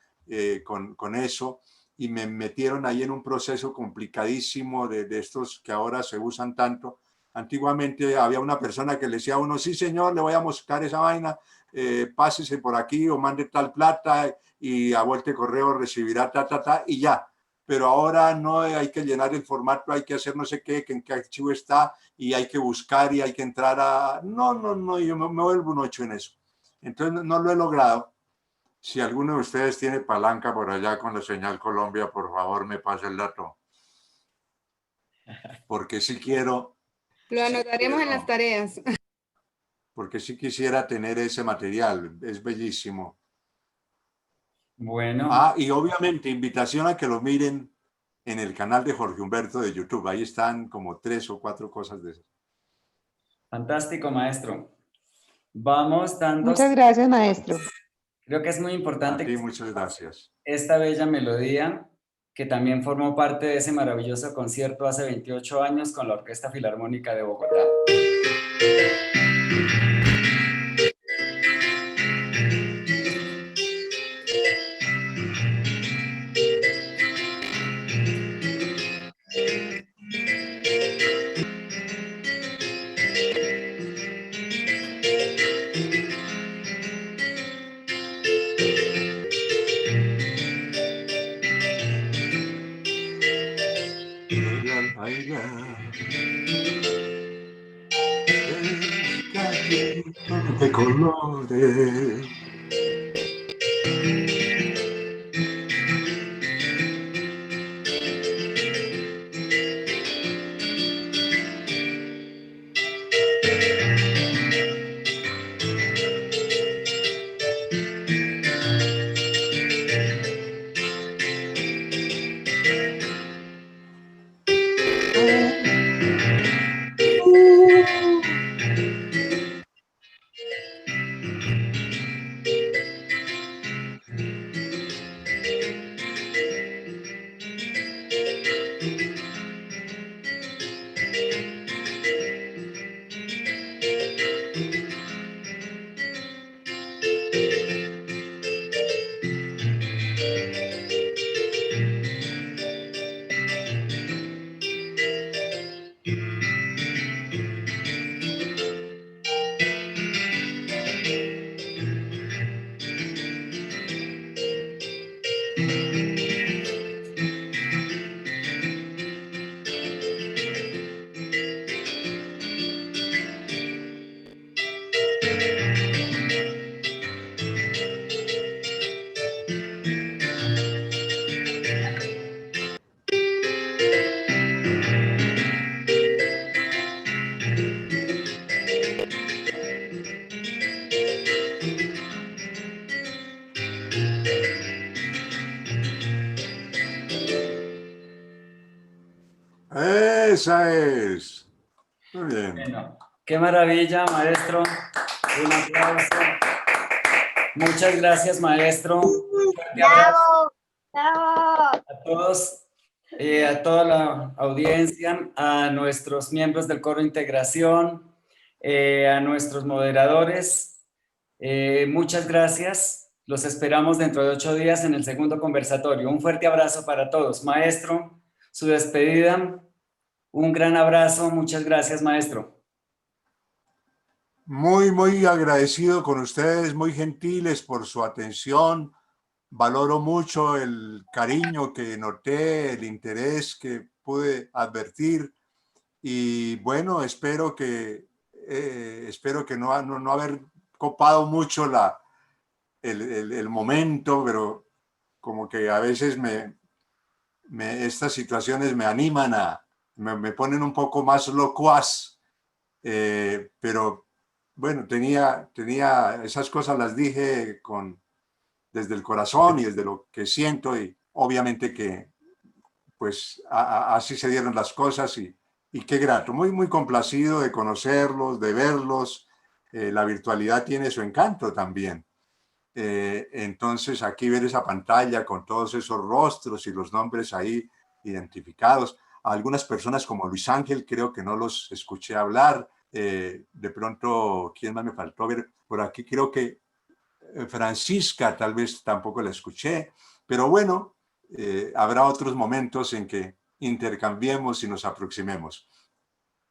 S2: con eso y me metieron ahí en un proceso complicadísimo de estos que ahora se usan tanto. Antiguamente había una persona que le decía a uno, sí señor, le voy a buscar esa vaina, pásese por aquí o mande tal plata y a vuelta de correo recibirá y ya. Pero ahora no hay que llenar el formato, hay que hacer no sé qué, que en qué archivo está y hay que buscar y hay que entrar a... No, yo me vuelvo un 8 en eso. Entonces no lo he logrado. Si alguno de ustedes tiene palanca por allá con la señal Colombia, por favor me pase el dato. Porque sí quiero...
S9: Lo anotaremos en las tareas.
S2: Porque sí quisiera tener ese material, es bellísimo.
S1: Bueno.
S2: Ah, y obviamente invitación a que lo miren en el canal de Jorge Humberto de YouTube. Ahí están como 3 o 4 cosas de esas.
S1: Fantástico, maestro. Vamos dando...
S4: Muchas gracias, maestro.
S1: Creo que es muy importante.
S2: A ti, muchas gracias.
S1: Esta bella melodía, que también formó parte de ese maravilloso concierto hace 28 años con la Orquesta Filarmónica de Bogotá.
S2: De colores. Esa es. Muy bien.
S1: Bueno, qué maravilla, maestro. Un aplauso. Muchas gracias, maestro. Un fuerte abrazo a todos, a toda la audiencia, a nuestros miembros del Coro Integración, a nuestros moderadores. Muchas gracias. Los esperamos dentro de 8 días en el segundo conversatorio. Un fuerte abrazo para todos. Maestro, su despedida. Un gran abrazo. Muchas gracias, maestro.
S2: Muy agradecido con ustedes, muy gentiles por su atención. Valoro mucho el cariño que noté, el interés que pude advertir. Y bueno, espero que no haber copado mucho el momento, pero como que a veces estas situaciones me animan me ponen un poco más locuaz, pero bueno, tenía esas cosas, las dije desde el corazón y desde lo que siento, y obviamente que pues así se dieron las cosas y qué grato, muy complacido de conocerlos, de verlos. La virtualidad tiene su encanto también. Entonces aquí ver esa pantalla con todos esos rostros y los nombres ahí identificados. A algunas personas como Luis Ángel creo que no los escuché hablar. De pronto, ¿quién más me faltó ver? Por aquí creo que Francisca tal vez tampoco la escuché. Pero bueno, habrá otros momentos en que intercambiemos y nos aproximemos.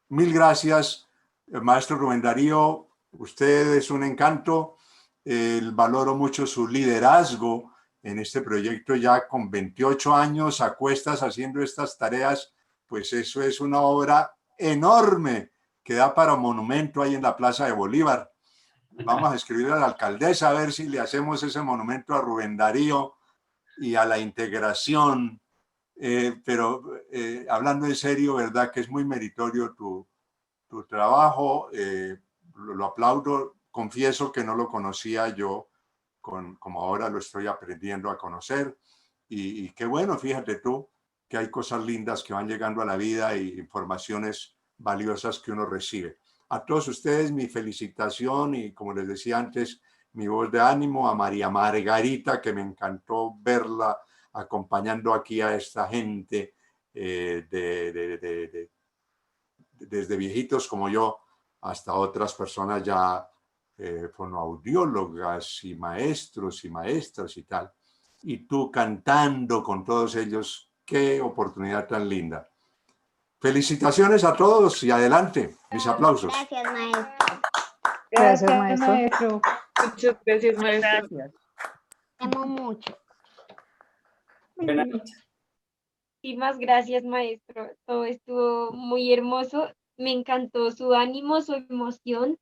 S2: Mil gracias, maestro Rubén Darío. Usted es un encanto. Valoro mucho su liderazgo en este proyecto, ya con 28 años a cuestas haciendo estas tareas. Pues eso es una obra enorme que da para un monumento ahí en la Plaza de Bolívar. Vamos a escribir a la alcaldesa a ver si le hacemos ese monumento a Rubén Darío y a la integración. Pero hablando en serio, ¿verdad? Que es muy meritorio tu trabajo. Lo aplaudo. Confieso que no lo conocía yo como ahora lo estoy aprendiendo a conocer. Y qué bueno, fíjate tú, que hay cosas lindas que van llegando a la vida y informaciones valiosas que uno recibe. A todos ustedes mi felicitación y, como les decía antes, mi voz de ánimo. A María Margarita, que me encantó verla acompañando aquí a esta gente desde viejitos como yo hasta otras personas ya fonoaudiólogas y maestros y maestras y tal. Y tú cantando con todos ellos, qué oportunidad tan linda. Felicitaciones a todos y adelante, mis aplausos.
S3: Gracias, maestro.
S4: Gracias, maestro.
S13: Muchas gracias, maestro.
S8: Gracias.
S3: Te amo mucho.
S1: Buenas noches.
S14: Muchísimas gracias, maestro. Todo estuvo muy hermoso. Me encantó su ánimo, su emoción.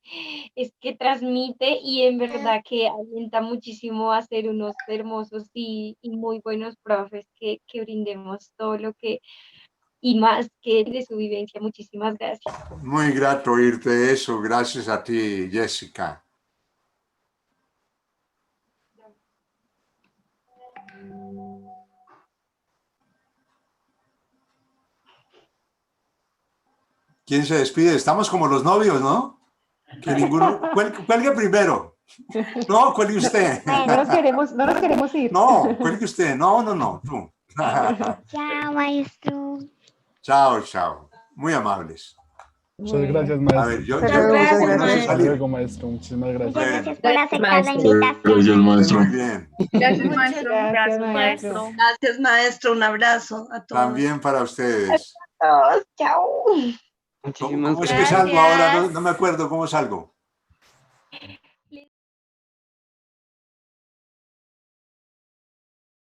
S14: Es que transmite y en verdad que alienta muchísimo a ser unos hermosos y muy buenos profes que brindemos todo lo que y más que de su vivencia. Muchísimas gracias.
S2: Muy grato oírte eso. Gracias a ti, Jessica. ¿Quién se despide? Estamos como los novios, ¿no? Que ninguno... Cuelgue primero. No, cuelgue usted.
S4: No nos queremos ir.
S2: No, cuelgue usted. No, tú.
S3: Chao, maestro.
S2: Chao. Muy amables.
S15: Muchas gracias, maestro.
S2: A ver, yo
S5: gracias,
S15: Hasta luego, maestro. Muchísimas gracias.
S3: Muchas gracias por aceptar la invitación.
S10: Gracias, maestro.
S2: Muy bien.
S5: Gracias,
S4: maestro. Gracias, maestro.
S5: Gracias, maestro. Un abrazo a todos.
S2: También para ustedes.
S3: Chao.
S2: ¿Cómo es que salgo ahora? No me acuerdo cómo salgo.